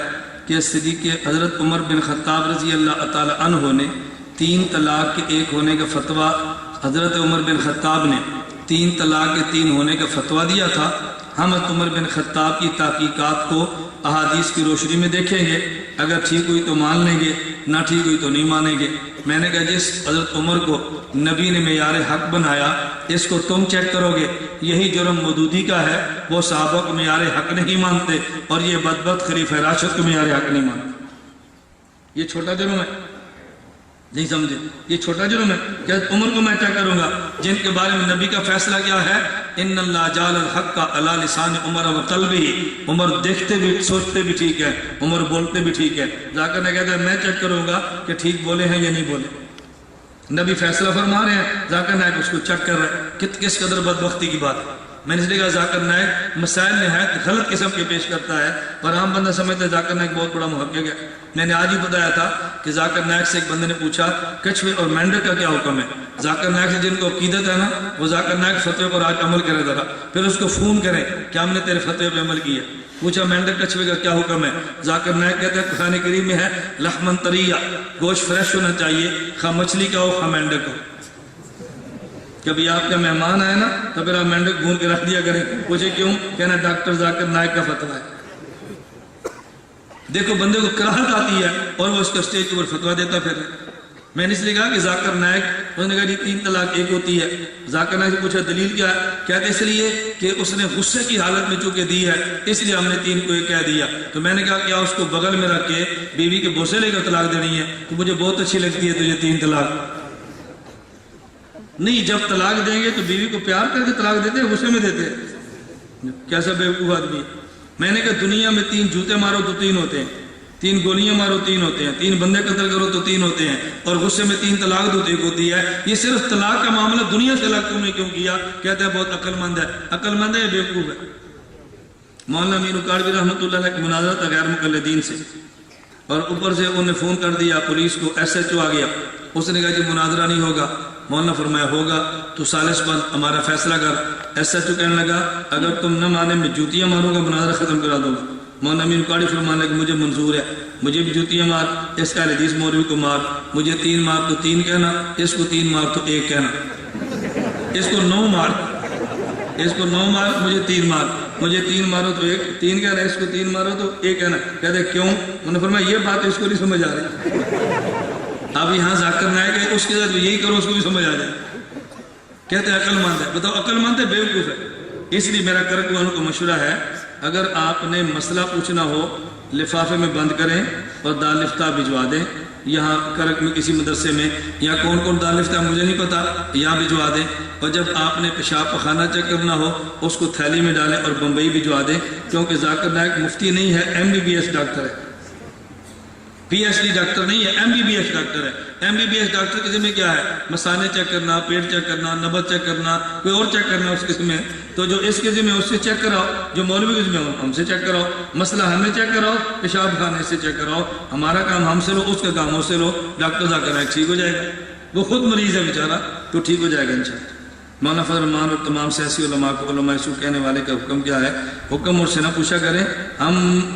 کہ صدیق حضرت عمر بن خطاب رضی اللہ تعالی عنہ نے 3 طلاق کے 1 ہونے کا فتویٰ، حضرت عمر بن خطاب نے 3 طلاق کے 3 ہونے کا فتویٰ دیا تھا۔ ہم عمر بن خطاب کی تحقیقات کو احادیث کی روشنی میں دیکھیں گے، اگر ٹھیک ہوئی تو مان لیں گے، نہ ٹھیک ہوئی تو نہیں مانیں گے۔ میں نے کہا جس حضرت عمر کو نبی نے معیار حق بنایا، اس کو تم چیک کرو گے، یہی جرم مودودی کا ہے۔ وہ صحابہ کو معیار حق نہیں مانتے اور یہ بدبخت خلیفہ راشد کو معیار حق نہیں مانتے۔ یہ چھوٹا جرم ہے، نہیں سمجھے؟ یہ چھوٹا جرم ہے کہ عمر کو میں چیک کروں گا جن کے بارے میں نبی کا فیصلہ کیا ہے، ان اللہ جعل الحق علی لسان عمر و قلبہ۔ عمر دیکھتے بھی، سوچتے بھی ٹھیک ہے، عمر بولتے بھی ٹھیک ہے۔ ذاکر نے کہتا ہے میں چیک کروں گا کہ ٹھیک بولے ہیں یا نہیں بولے۔ نبی فیصلہ فرما رہے ہیں، ذاکر نائک اس کو چیک کر رہے ہیں، کس قدر بدبختی کی بات ہے۔ میں نے اس لیے کہا ذاکر نائک مسائل نہایت غلط قسم کے پیش کرتا ہے، پر عام بندہ سمجھتا ہے ذاکر نائک بہت بڑا محقق ہے۔ میں نے آج ہی بتایا تھا کہ ذاکر نائک سے ایک بندے نے پوچھا کچھوے اور مینڈک کا کیا حکم ہے۔ ذاکر نائک سے جن کو عقیدت ہے نا، وہ ذاکر نائک فتوے پر آج عمل کرے ذرا، پھر اس کو فون کریں کہ ہم نے تیرے فتوے پہ عمل کیا۔ پوچھا مینڈک کچھوے کا کیا حکم ہے؟ ذاکر نائک کہتے ہیں قرآن کریم میں ہے لحمن طریہ، گوشت فریش ہونا چاہیے، خواہ مچھلی کا ہو خواہ مینڈک ہو۔ کبھی آپ کا مہمان آئے نا تو پھر آپ مینڈک بھون کے رکھ دیا کریں، پوچھے کیوں؟ کہنا ڈاکٹر ذاکر نائک کا فتویٰ ہے۔ دیکھو بندے کو کراہت آتی ہے اور وہ اس کا اسٹیج کے اوپر فتویٰ دیتا پھر۔ میں نے اس لیے کہا کہ ذاکر نائک، اس نے کہا جی 3 طلاق 1 ہوتی ہے۔ ذاکر نائک سے پوچھا دلیل کیا ہے؟ کہتے اس لیے کہ اس نے غصے کی حالت میں چونکہ دی ہے اس لیے ہم نے 3 کو 1 کہہ دیا۔ تو میں نے کہا کیا اس کو بغل میں رکھ کے بیوی کے بوسے لے کر طلاق دینی ہے؟ تو مجھے بہت اچھی لگتی ہے تجھے 3 طلاق نہیں، جب طلاق دیں گے تو بیوی کو پیار کر کے طلاق دیتے ہیں، غصے میں دیتے ہیں؟ کیسا بیوقوف آدمی ہے۔ میں نے کہا دنیا میں 3 جوتے مارو تو 3 ہوتے ہیں، 3 گولیاں مارو 3 ہوتے ہیں، 3 بندے قتل کرو تو 3 ہوتے ہیں، اور غصے میں 3 طلاق دو تو 1 ہوتی ہے۔ یہ صرف طلاق کا معاملہ دنیا سے الگ تم نے کیوں کیا؟ کہتے ہیں بہت عقل مند ہے۔ عقل مند ہے یا بیوقوف ہے؟ مولانا امین اکاڑوی رحمۃ اللہ علیہ کا مناظرہ تھا غیر مقلدین سے، اور اوپر سے انہوں نے فون کر دیا پولیس کو، SHO آ گیا، اس نے کہا جی مناظرہ نہیں ہوگا۔ مولانا فرمایا ہوگا تو سالس بند ہمارا فیصلہ کر۔ SHO کہنے لگا اگر تم نہ مانے میں جوتیاں ماروں گا، مناظرہ ختم کرا دوں گا۔ مولانا امین اکاڑی فرمانے کہ مجھے منظور ہے، مجھے بھی جوتیاں مار، اس اہل حدیث مولوی کو مار، مجھے 3 مار تو 3 کہنا، اس کو 3 مار تو 1 کہنا، اس کو 9 مار، اس کو 9 مار، مجھے 3 مار، مجھے 3 مارو تو 1 3 کہنا، اس کو 3 مارو تو 1 کہنا۔ کہتے کیوں؟ انہوں نے فرمایا یہ بات اس کو نہیں سمجھ آ رہی۔ اب یہاں ذاکر نائک ہے، اس کے ساتھ یہی کرو اس کو بھی سمجھ آ جائے۔ کہتے ہیں عقل مند ہے۔ بتاؤ عقل مند ہے بیوقوف ہے؟ اس لیے میرا کرک والوں کو مشورہ ہے، اگر آپ نے مسئلہ پوچھنا ہو لفافے میں بند کریں اور دارالفتہ بھجوا دیں۔ یہاں کرک میں کسی مدرسے میں یا کون دارالفتہ مجھے نہیں پتا، یہاں بھجوا دیں، اور جب آپ نے پیشاب پخانہ چیک کرنا ہو اس کو تھیلی میں ڈالیں اور بمبئی بھجوا دیں، کیونکہ ذاکر نائک مفتی نہیں ہے، MBBS ڈاکٹر ہے، PhD ڈاکٹر نہیں ہے، MBBS ڈاکٹر ہے۔ MBBS ڈاکٹر کے ذمہ کیا ہے؟ مثانے چیک کرنا، پیٹ چیک کرنا، نبض چیک کرنا، کوئی اور چیک کرنا اس قسم میں۔ تو جو اس کے ذمہ اس سے چیک کراؤ، جو مولوی کے ذمہ ہم سے چیک کراؤ، مسئلہ ہمیں چیک کراؤ، پیشاب خانے سے چیک کراؤ، ہمارا کام ہم سے لو، اس کا کام اس سے لو، ڈاکٹر ذاکر نائک ٹھیک ہو جائے گا، وہ خود مریض ہے بیچارہ تو ٹھیک ہو جائے گا انشاءاللہ۔ مولانا فضل الرحمان اور تمام سیاسی علماء کو علماء سو کہنے والے کا حکم کیا ہے؟ حکم اور سے نہ پوچھا کریں، ہم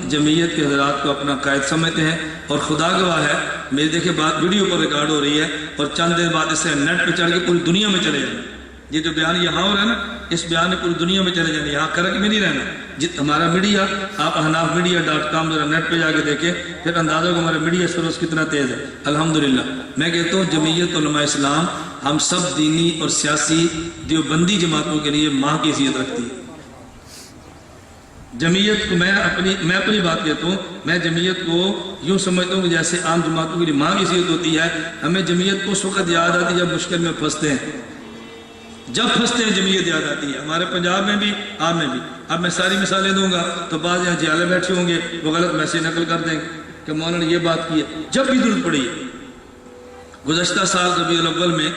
جمعیت کے حضرات کو اپنا قائد سمجھتے ہیں، اور خدا گواہ ہے میری دیکھیں بات ویڈیو پر ریکارڈ ہو رہی ہے، اور چند دیر بعد اس سے نیٹ پہ چڑھ کے پوری دنیا میں چلے جانا۔ یہ جو بیان یہاں ہو رہا ہے نا، اس بیان نے پوری دنیا میں چلے جانا، یہاں کرک میں نہیں رہنا۔ ہمارا میڈیا، آپ احنافmedia.com ذرا نیٹ پہ جا کے دیکھیں، پھر اندازہ کو ہمارا میڈیا سروس کتنا تیز ہے۔ الحمدللہ میں کہتا ہوں جمعیت علماء اسلام ہم سب دینی اور سیاسی دیوبندی جماعتوں کے لیے ماں کی حیثیت رکھتی ہے۔ جمعیت کو میں اپنی بات کہتا ہوں، میں جمعیت کو یوں سمجھتا ہوں کہ جیسے عام جماعتوں کے لیے ماں کی حیثیت ہوتی ہے۔ ہمیں جمعیت کو اس وقت یاد آتی ہے جب مشکل میں پھنستے ہیں، جب پھنستے ہیں جمعیت یاد آتی ہے، ہمارے پنجاب میں بھی، آپ میں بھی۔ اب میں ساری مثالیں دوں گا تو بعض یہاں جیالے بیٹھے ہوں گے، وہ غلط میسیج نقل کر دیں گے کہ مولانا نے یہ بات کی ہے، جب بھی ضرورت پڑی ہے۔ گزشتہ سال ربیع الاول میں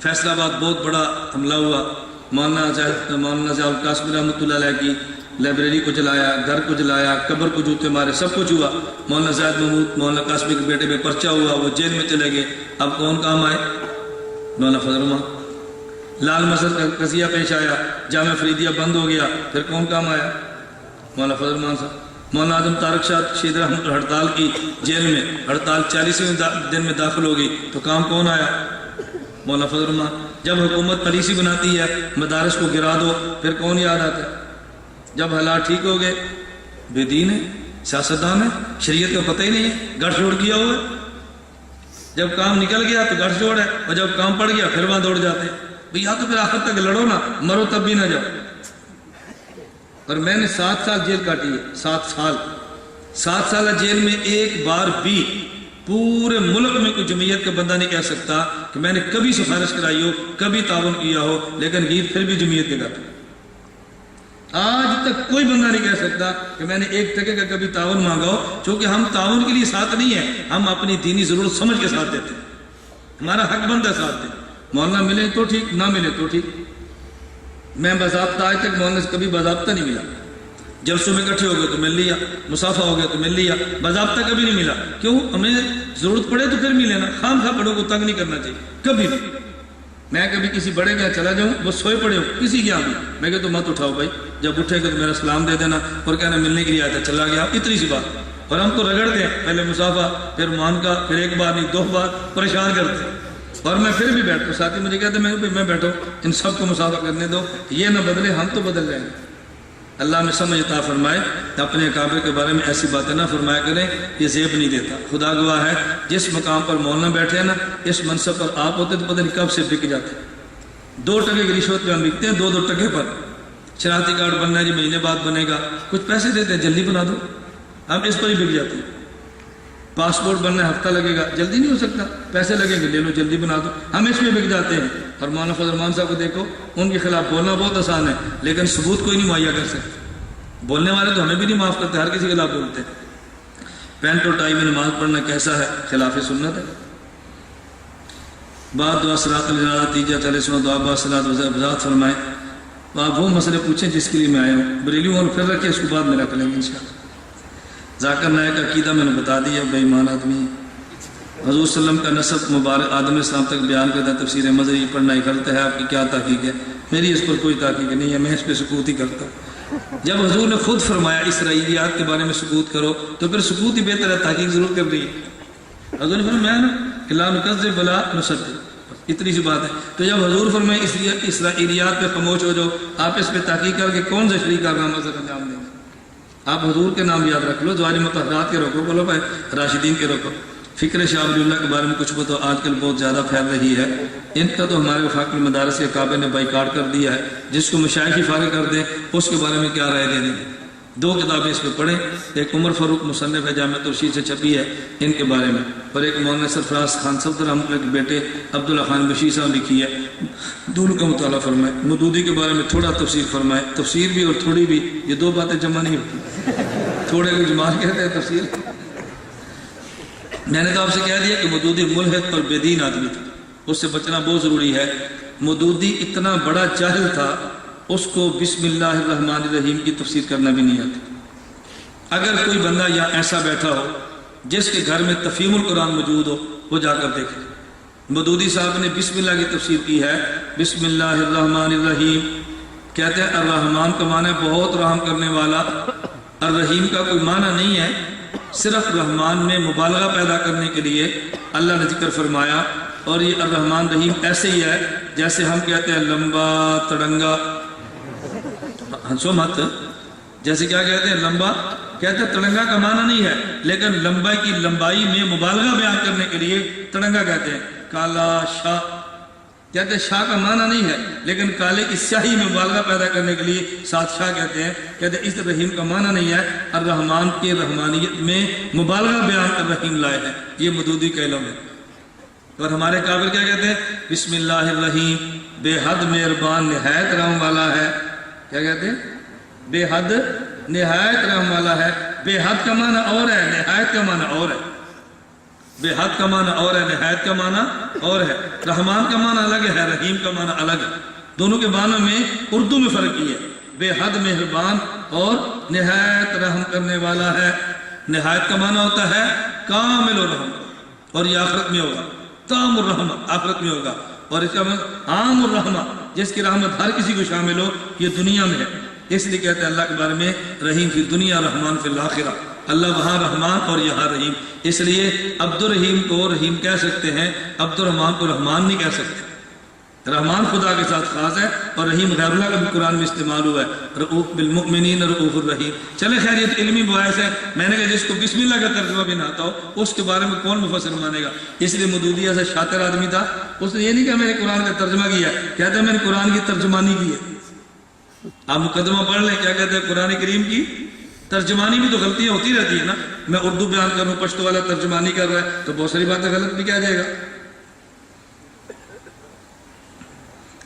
فیصل آباد بہت بڑا حملہ ہوا، مولانا ضیاء القاسمی رحمۃ اللہ علیہ کی لائبریری کو جلایا، گھر کو جلایا، قبر کو جوتے مارے، سب کچھ ہوا۔ مولانا زید محمود مولانا قاسمی کے بیٹے پہ پرچہ ہوا، وہ جیل میں چلے گئے۔ اب کون کام آئے؟ مولانا فضل الرحمان۔ لال مسجد کا قضیہ پیش آیا، جامع فریدیہ بند ہو گیا، پھر کون کام آیا؟ مولانا فضل الرحمان صاحب۔ مولانا اعظم طارق شاہ شہید رحمۃ اللہ ہڑتال کی جیل میں، ہڑتال 40ویں دن میں داخل ہو گئی، تو کام کون آیا؟ مولانا فضل الرحمان۔ جب حکومت پالیسی بناتی ہے مدارس کو گرا دو، پھر کون یاد آتا ہے؟ جب حالات ٹھیک ہو گئے، بے دین ہے، سیاستدان ہے، شریعت کا پتہ ہی نہیں ہے، گٹھ جوڑ کیا ہوا ہے۔ جب کام نکل گیا تو گٹھ جوڑ ہے، اور جب کام پڑ گیا پھر وہاں دوڑ جاتے ہیں۔ یا تو پھر آخر تک لڑو نا، مرو تب بھی نہ جاؤ۔ اور میں نے 7 سال جیل کاٹی ہے، 7 سال جیل میں ایک بار بھی پورے ملک میں کوئی جمعیت کا بندہ نہیں کہہ سکتا کہ میں نے کبھی سفارش کرائی ہو، کبھی تعاون کیا ہو، لیکن گیت پھر بھی جمعیت کے کرتا۔ آج تک کوئی بندہ نہیں کہہ سکتا کہ میں نے 1 ٹکے کا کبھی تعاون مانگا ہو، چونکہ ہم تعاون کے لیے ساتھ نہیں ہیں، ہم اپنی دینی ضرورت سمجھ کے ساتھ دیتے ہیں، ہمارا حق بنتا ہے ساتھ دیں۔ مولانا ملے تو ٹھیک، نہ ملے تو ٹھیک۔ میں باضابطہ آج تک مولانا سے کبھی باضابطہ نہیں ملا، جلسوں میں اکٹھے ہو گئے تو مل لیا، مسافہ ہو گیا تو مل لیا، باضابطہ کبھی نہیں ملا۔ کیوں؟ ہمیں ضرورت پڑے تو پھر ملے نا، خام خواہ بڑوں کو تنگ نہیں کرنا چاہیے کبھی بھی۔ میں کبھی کسی بڑے کے یہاں چلا جاؤں، وہ سوئے پڑے ہو کسی کے یہاں بھی، میں کہتا ہوں مت اٹھاؤ بھائی، جب اٹھے گا تو میرا سلام دے دینا، اور کہنا ملنے کے لیے آیا تھا چلا گیا، اتنی سی بات۔ اور ہم تو رگڑ دیں، پہلے مسافہ، پھر مان کا، پھر 1 بار نہیں 2 بار، پریشان کرتے ہیں۔ اور میں پھر بھی بیٹھتا ہوں، ساتھی مجھے کہتے ہیں میں بیٹھو، ان سب کو مسافہ کرنے دو، یہ نہ بدلے ہم تو بدل جائیں گے۔ اللہ میں سمجھ عطا فرمائے، اپنے اکابر کے بارے میں ایسی باتیں نہ فرمایا کریں، یہ زیب نہیں دیتا۔ خدا گواہ ہے جس مقام پر مولانا بیٹھے ہیں نا، اس منصب پر آپ ہوتے تو پتہ نہیں کب سے بک جاتے۔ 2 ٹکے کی رشوت پہ ہم بکتے ہیں، 2 ٹکے پر۔ شناختی کارڈ بننا ہے جی، مہینے بعد بنے گا، کچھ پیسے دیتے ہیں جلدی بنا دو، ہم اس پر ہی بک جاتے ہیں۔ پاسپورٹ بننا ہفتہ لگے گا، جلدی نہیں ہو سکتا، پیسے لگیں گے، لے لو جلدی بنا دو، ہم اس میں بک جاتے ہیں۔ اور مولانا فضل الرحمان صاحب کو دیکھو، ان کے خلاف بولنا بہت آسان ہے، لیکن ثبوت کوئی نہیں مہیا کر سکتے۔ بولنے والے تو ہمیں بھی نہیں معاف کرتے، ہر کسی کے خلاف بولتے ہیں۔ پینٹ اور ٹائی میں نماز پڑھنا کیسا ہے؟ خلاف سنت ہے۔ بعد دعا صلاۃ الجنازہ تیجا چلے سنو دعا بعد صلاۃ وضاحت فرمائیں۔ تو آپ وہ مسئلے پوچھیں جس کے لیے میں آیا ہوں، بریلیوں اور پھر رکھے، اس کو بعد میں رکھ لیں گے انشاءاللہ۔ ذاکر نائک کا عقیدہ میں نے بتا دیا، بے ایمان آدمی ہے۔ حضور صلی اللہ علیہ وسلم کا نسب مبارک آدم علیہ السلام تک بیان کرتا ہے، تفسیر مظہری پڑھنا ہی غلط ہے، آپ کی کیا تحقیق ہے؟ میری اس پر کوئی تحقیق نہیں ہے، میں اس پہ سکوت ہی کرتا ہوں۔ جب حضور نے خود فرمایا اسرائیلیات کے بارے میں سکوت کرو تو پھر سکوت ہی بہتر ہے، تحقیق ضرور کر رہی ہے۔ حضور نے فرمایا نا کہ لا نکذب ولا نصدق، اتنی سی بات ہے۔ تو جب حضور فرمائے اسرائیلیات پہ خاموش ہو جاؤ، آپ اس پہ تحقیق کر کے کون سے شریک کارنامہ سر انجام دیں گے؟ آپ حضور کے نام یاد رکھ لو، زواج مطہرات کے روکو، بولو بھائی راشدین کے روکو۔ فکر شاہ ولی اللہ کے بارے میں کچھ بتاؤ، آج کل بہت زیادہ پھیل رہی ہے۔ ان کا تو ہمارے وفاق المدارس کے کعبے نے بائیکاٹ کر دیا ہے، جس کو مشائخ ہی فارغ کر دیں اس کے بارے میں کیا رائے دے دیں گے؟ 2 کتابیں اس پہ پڑھیں، ایک عمر فاروق مصنف ہے، جامع ترشید سے چھپی ہے ان کے بارے میں، اور ایک مولانا سرفراز خان صفدر رحمۃ اللہ کے بیٹے عبداللہ خان بشیر صاحب لکھی ہے، دونوں کا مطالعہ فرمائے۔ مودودی کے بارے میں تھوڑا تفسیر فرمائے، تفسیر بھی اور تھوڑی بھی یہ 2 باتیں جمع نہیں ہوتی، تھوڑے کو جمال کہتے ہیں تفسیر۔ میں نے تو آپ سے کہہ دیا کہ مودودی ملحد اور بے دین آدمی تھا، اس سے بچنا بہت ضروری ہے۔ مودودی اتنا بڑا جاہل تھا، اس کو بسم اللہ الرحمن الرحیم کی تفسیر کرنا بھی نہیں آتی۔ اگر کوئی بندہ یا ایسا بیٹھا ہو جس کے گھر میں تفہیم القرآن موجود ہو، وہ جا کر دیکھے۔ مودودی صاحب نے بسم اللہ کی تفسیر کی ہے، بسم اللہ الرحمن الرحیم، کہتے ہیں الرحمن کا معنی بہت رحم کرنے والا، الرحیم کا کوئی معنی نہیں ہے، صرف رحمان میں مبالغہ پیدا کرنے کے لیے اللہ نے ذکر فرمایا۔ اور یہ الرحمن رحیم ایسے ہی ہے جیسے ہم کہتے ہیں لمبا تڑنگا، ہنسو مت، جیسے کیا کہتے ہیں لمبا، کہتے ہیں تڑنگا کا معنی نہیں ہے، لیکن لمبائی کی لمبائی میں مبالغہ بیان کرنے کے لیے تڑنگا کہتے ہیں۔ کالا شاہ کہتے ہیں شاہ کا معنی نہیں ہے، لیکن کالے کی سیاہی میں مبالغہ پیدا کرنے کے لیے ساتھ شاہ کہتے ہیں۔ کہتے ہیں اس رحیم کا معنی نہیں ہے، الرحمن کے رحمانیت میں مبالغہ بیان کر رحیم لائے ہیں، یہ مودودی کا علم ہے۔ اور ہمارے قابل کیا کہتے ہیں؟ بسم اللہ الرحیم، بے حد مہربان نہایت رحم والا ہے۔ کیا کہتے ہیں؟ بے حد نہایت رحم والا ہے۔ بے حد کا معنی اور ہے، نہایت کا معنی اور ہے۔ بے حد کا معنی اور ہے، نہایت کا معنی اور ہے۔ رحمان کا معنی الگ ہے، رحیم کا معنی الگ ہے، دونوں کے معنی میں اردو میں فرق ہی ہے۔ بے حد مہربان اور نہایت رحم کرنے والا ہے۔ نہایت کا معنی ہوتا ہے کامل الرحم، اور یہ آخرت میں ہوگا، تام الرحمہ آخرت میں ہوگا، اور اس کا مطلب عام الرحمہ، جس کی رحمت ہر کسی کو شامل ہو، یہ دنیا میں ہے۔ اس لیے کہتے ہیں اللہ کے بارے میں رحیم فی دنیا رحمان فی الآخرہ، اللہ وہاں رحمان اور یہاں رحیم۔ اس لیے عبد الرحیم کو رحیم کہہ سکتے ہیں، عبد الرحمان کو رحمان نہیں کہہ سکتے۔ رحمان خدا کے ساتھ خاص ہے، اور رحیم غیر اللہ کا بھی قرآن میں استعمال ہوا ہے، رؤوف بالمؤمنین رؤوف الرحیم۔ چلے خیر یہ علمی باعث ہے، میں نے کہا جس کو بسم اللہ کا ترجمہ بھی نہ آتا ہو اس کے بارے میں کون مفسر مانے گا؟ اس لیے مودودی ایسا شاطر آدمی تھا، اس نے یہ نہیں کہا میں نے قرآن کا ترجمہ کیا، کہتا ہے میں نے قرآن کی ترجمانی کی ہے۔ آپ مقدمہ پڑھ لیں، کیا کہتے ہیں؟ قرآن کریم کی ترجمانی بھی تو غلطیاں ہوتی رہتی ہیں نا، میں اردو بیان کروں، پشتو والا ترجمانی کر رہا ہے تو بہت ساری باتیں غلط بھی کیا جائے گا۔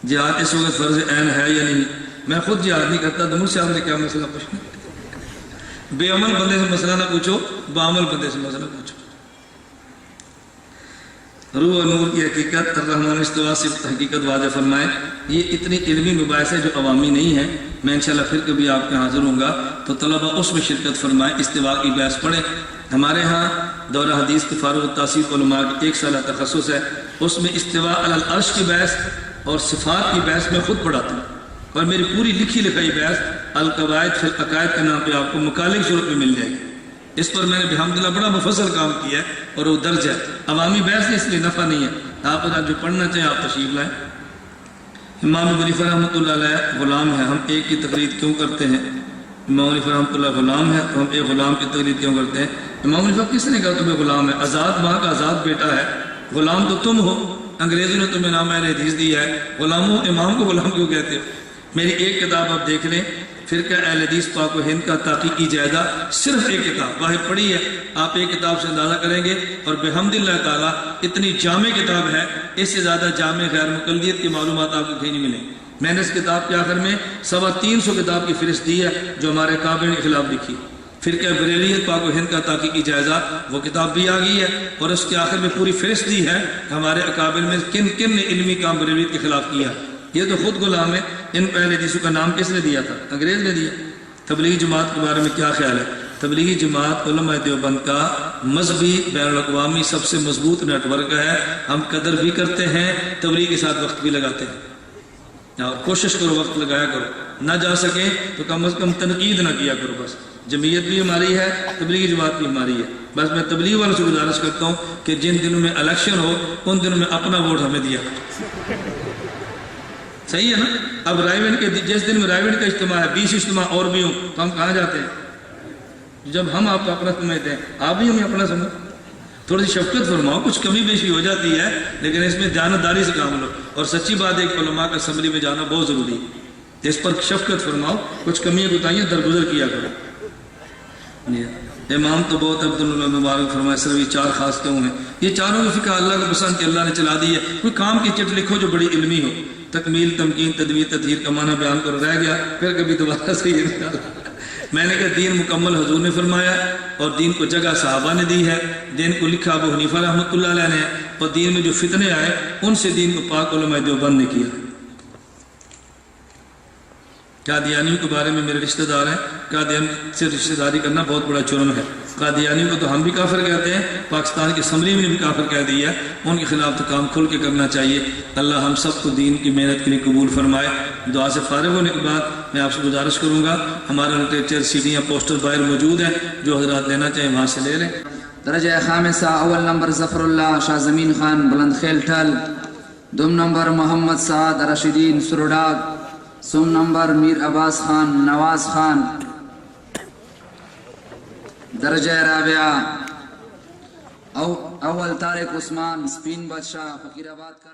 جہاد اس وقت فرض عین ہے یا نہیں؟ میں خود جہاد نہیں کرتا، تو مجھ سے آپ نے کیا مسئلہ پوچھنا؟ بے عمل بندے سے مسئلہ نہ پوچھو، بعمل بندے سے مسئلہ پوچھو۔ روح و نور کی حقیقت، الرحمن استوا سے حقیقت واضح فرمائے۔ یہ اتنی علمی مباحث ہے جو عوامی نہیں ہے، میں انشاءاللہ پھر کبھی آپ کے حاضر ہوں گا تو طلبہ اس میں شرکت فرمائیں، استوا کی بحث پڑھیں۔ ہمارے ہاں دورہ حدیث کے فارغ التحصیل علماء کی 1 سالہ تخصص ہے، اس میں استوا علی العرش کی بحث اور صفات کی بحث میں خود پڑھاتا ہوں، اور میری پوری لکھی لکھائی بحث القواعد فی العقائد کے نام پہ آپ کو مکالے کی صورت میں مل جائے گی۔ اس پر میں نے بحمدللہ بڑا مفصل کام کیا ہے، اور وہ درج ہے، عوامی بحث اس لیے نفع نہیں ہے۔ آپ جو پڑھنا چاہیں آپ تشریف لائیں۔ امام ابو حنیفہ رحمۃ اللہ علیہ غلام ہے، ہم ایک کی تقلید کیوں کرتے ہیں؟ امام ابو حنیفہ رحمۃ اللہ غلام ہے تو ہم ایک غلام کی تقلید کیوں کرتے ہیں؟ امام ابو حنیفہ کس نے کہا تمہیں غلام ہے؟ آزاد ماں کا آزاد بیٹا ہے، غلام تو تم ہو، انگریزوں نے تمہیں نام اہل حدیث دیا ہے، غلاموں امام کو غلام کیوں کہتے ہو؟ میری ایک کتاب آپ دیکھ لیں، فرقہ اہل حدیث پاک و ہند کا تحقیقی جائزہ، صرف ایک کتاب واحد پڑھی ہے، آپ ایک کتاب سے اندازہ کریں گے، اور بحمدللہ تعالیٰ اتنی جامع کتاب ہے، اس سے زیادہ جامع غیر مقلدیت کی معلومات آپ کو کہیں نہیں ملیں۔ میں نے اس کتاب کے آخر میں 325 کتاب کی فہرست دی ہے جو ہمارے کعبے کے خلاف لکھی۔ فرقہ بریلیت پاک و ہند کا تحقیقی جائزہ، وہ کتاب بھی آ گئی ہے، اور اس کے آخر میں پوری فہرست دی ہے ہمارے اکابر میں کن کن نے علمی کام بریلیت کے خلاف کیا۔ یہ تو خود غلام ہے۔ ان پہلے حدیثوں کا نام کس نے دیا تھا؟ انگریز نے دیا۔ تبلیغی جماعت کے بارے میں کیا خیال ہے؟ تبلیغی جماعت علماء دیوبند کا مذہبی بین الاقوامی سب سے مضبوط نیٹ ورک ہے۔ ہم قدر بھی کرتے ہیں، تبلیغ کے ساتھ وقت بھی لگاتے ہیں، اور کوشش کرو وقت لگایا کرو، نہ جا سکے تو کم از کم تنقید نہ کیا کرو۔ بس جمعیت بھی ہماری ہے، تبلیغی جماعت بھی ہماری ہے۔ بس میں تبلیغ والوں سے گزارش کرتا ہوں کہ جن دنوں میں الیکشن ہو ان دنوں میں اپنا ووٹ ہمیں دیا۔ صحیح ہے نا؟ اب رائے ون کے جس دن میں رائے ون کا اجتماع ہے، 20 اجتماع اور بھی ہوں تو ہم کہاں جاتے ہیں؟ جب ہم آپ کو اپنا سمجھتے ہیں، آپ بھی ہمیں اپنا سمجھ۔ تھوڑی سی شفقت فرماؤ، کچھ کمی بیشی ہو جاتی ہے لیکن اس میں دیانتداری سے کام لو، اور سچی بات ہے کہ علماء کا اسمبلی میں جانا بہت ضروری ہے، اس پر شفقت فرماؤ، کچھ کمیاں کوتاہیاں درگزر کیا کرو۔ امام تو بہت عبداللہ مبارک فرمائے، صرف یہ 4 خاص کیوں ہیں؟ یہ چاروں کی فقہ اللہ کو پسند کہ اللہ نے چلا دی ہے۔ کوئی کام کی چٹ لکھو جو بڑی علمی ہو، تکمیل، تمکین، تدویر، تطہیر کا معنی بیان کرو، رہ گیا پھر کبھی دوبارہ سے یہ نکالا۔ میں نے کہا دین مکمل حضور نے فرمایا، اور دین کو جگہ صحابہ نے دی ہے، دین کو لکھا ابو حنیفہ رحمۃ اللہ علیہ نے، اور دین میں جو فتنے آئے ان سے دین کو پاک علماء دیوبند نے کیا۔ قادیانیوں کے بارے میں میرے رشتہ دار ہیں، قادیان سے رشتہ داری کرنا بہت بڑا جرم ہے۔ قادیانیوں کو تو ہم بھی کافر کہتے ہیں، پاکستان کی اسمبلی میں بھی کافر کہہ دیا ہے، ان کے خلاف تو کام کھل کے کرنا چاہیے۔ اللہ ہم سب کو دین کی محنت کے لیے قبول فرمائے۔ دعا سے فارغ ہونے کے بعد میں آپ سے گزارش کروں گا، ہمارا لٹریچر سیڈیاں پوسٹر باہر موجود ہیں، جو حضرات لینا چاہیں وہاں سے لے لیں۔ درجہ خامسہ اول نمبر ظفر اللہ شاہ زمین خان بلند خیل ٹھل، دوم نمبر محمد سعد رشیدین سروڈاگ، سوم نمبر میر عباس خان نواز خان، درجہ رابعہ اول طارق عثمان سپین بادشاہ فقیر آباد کا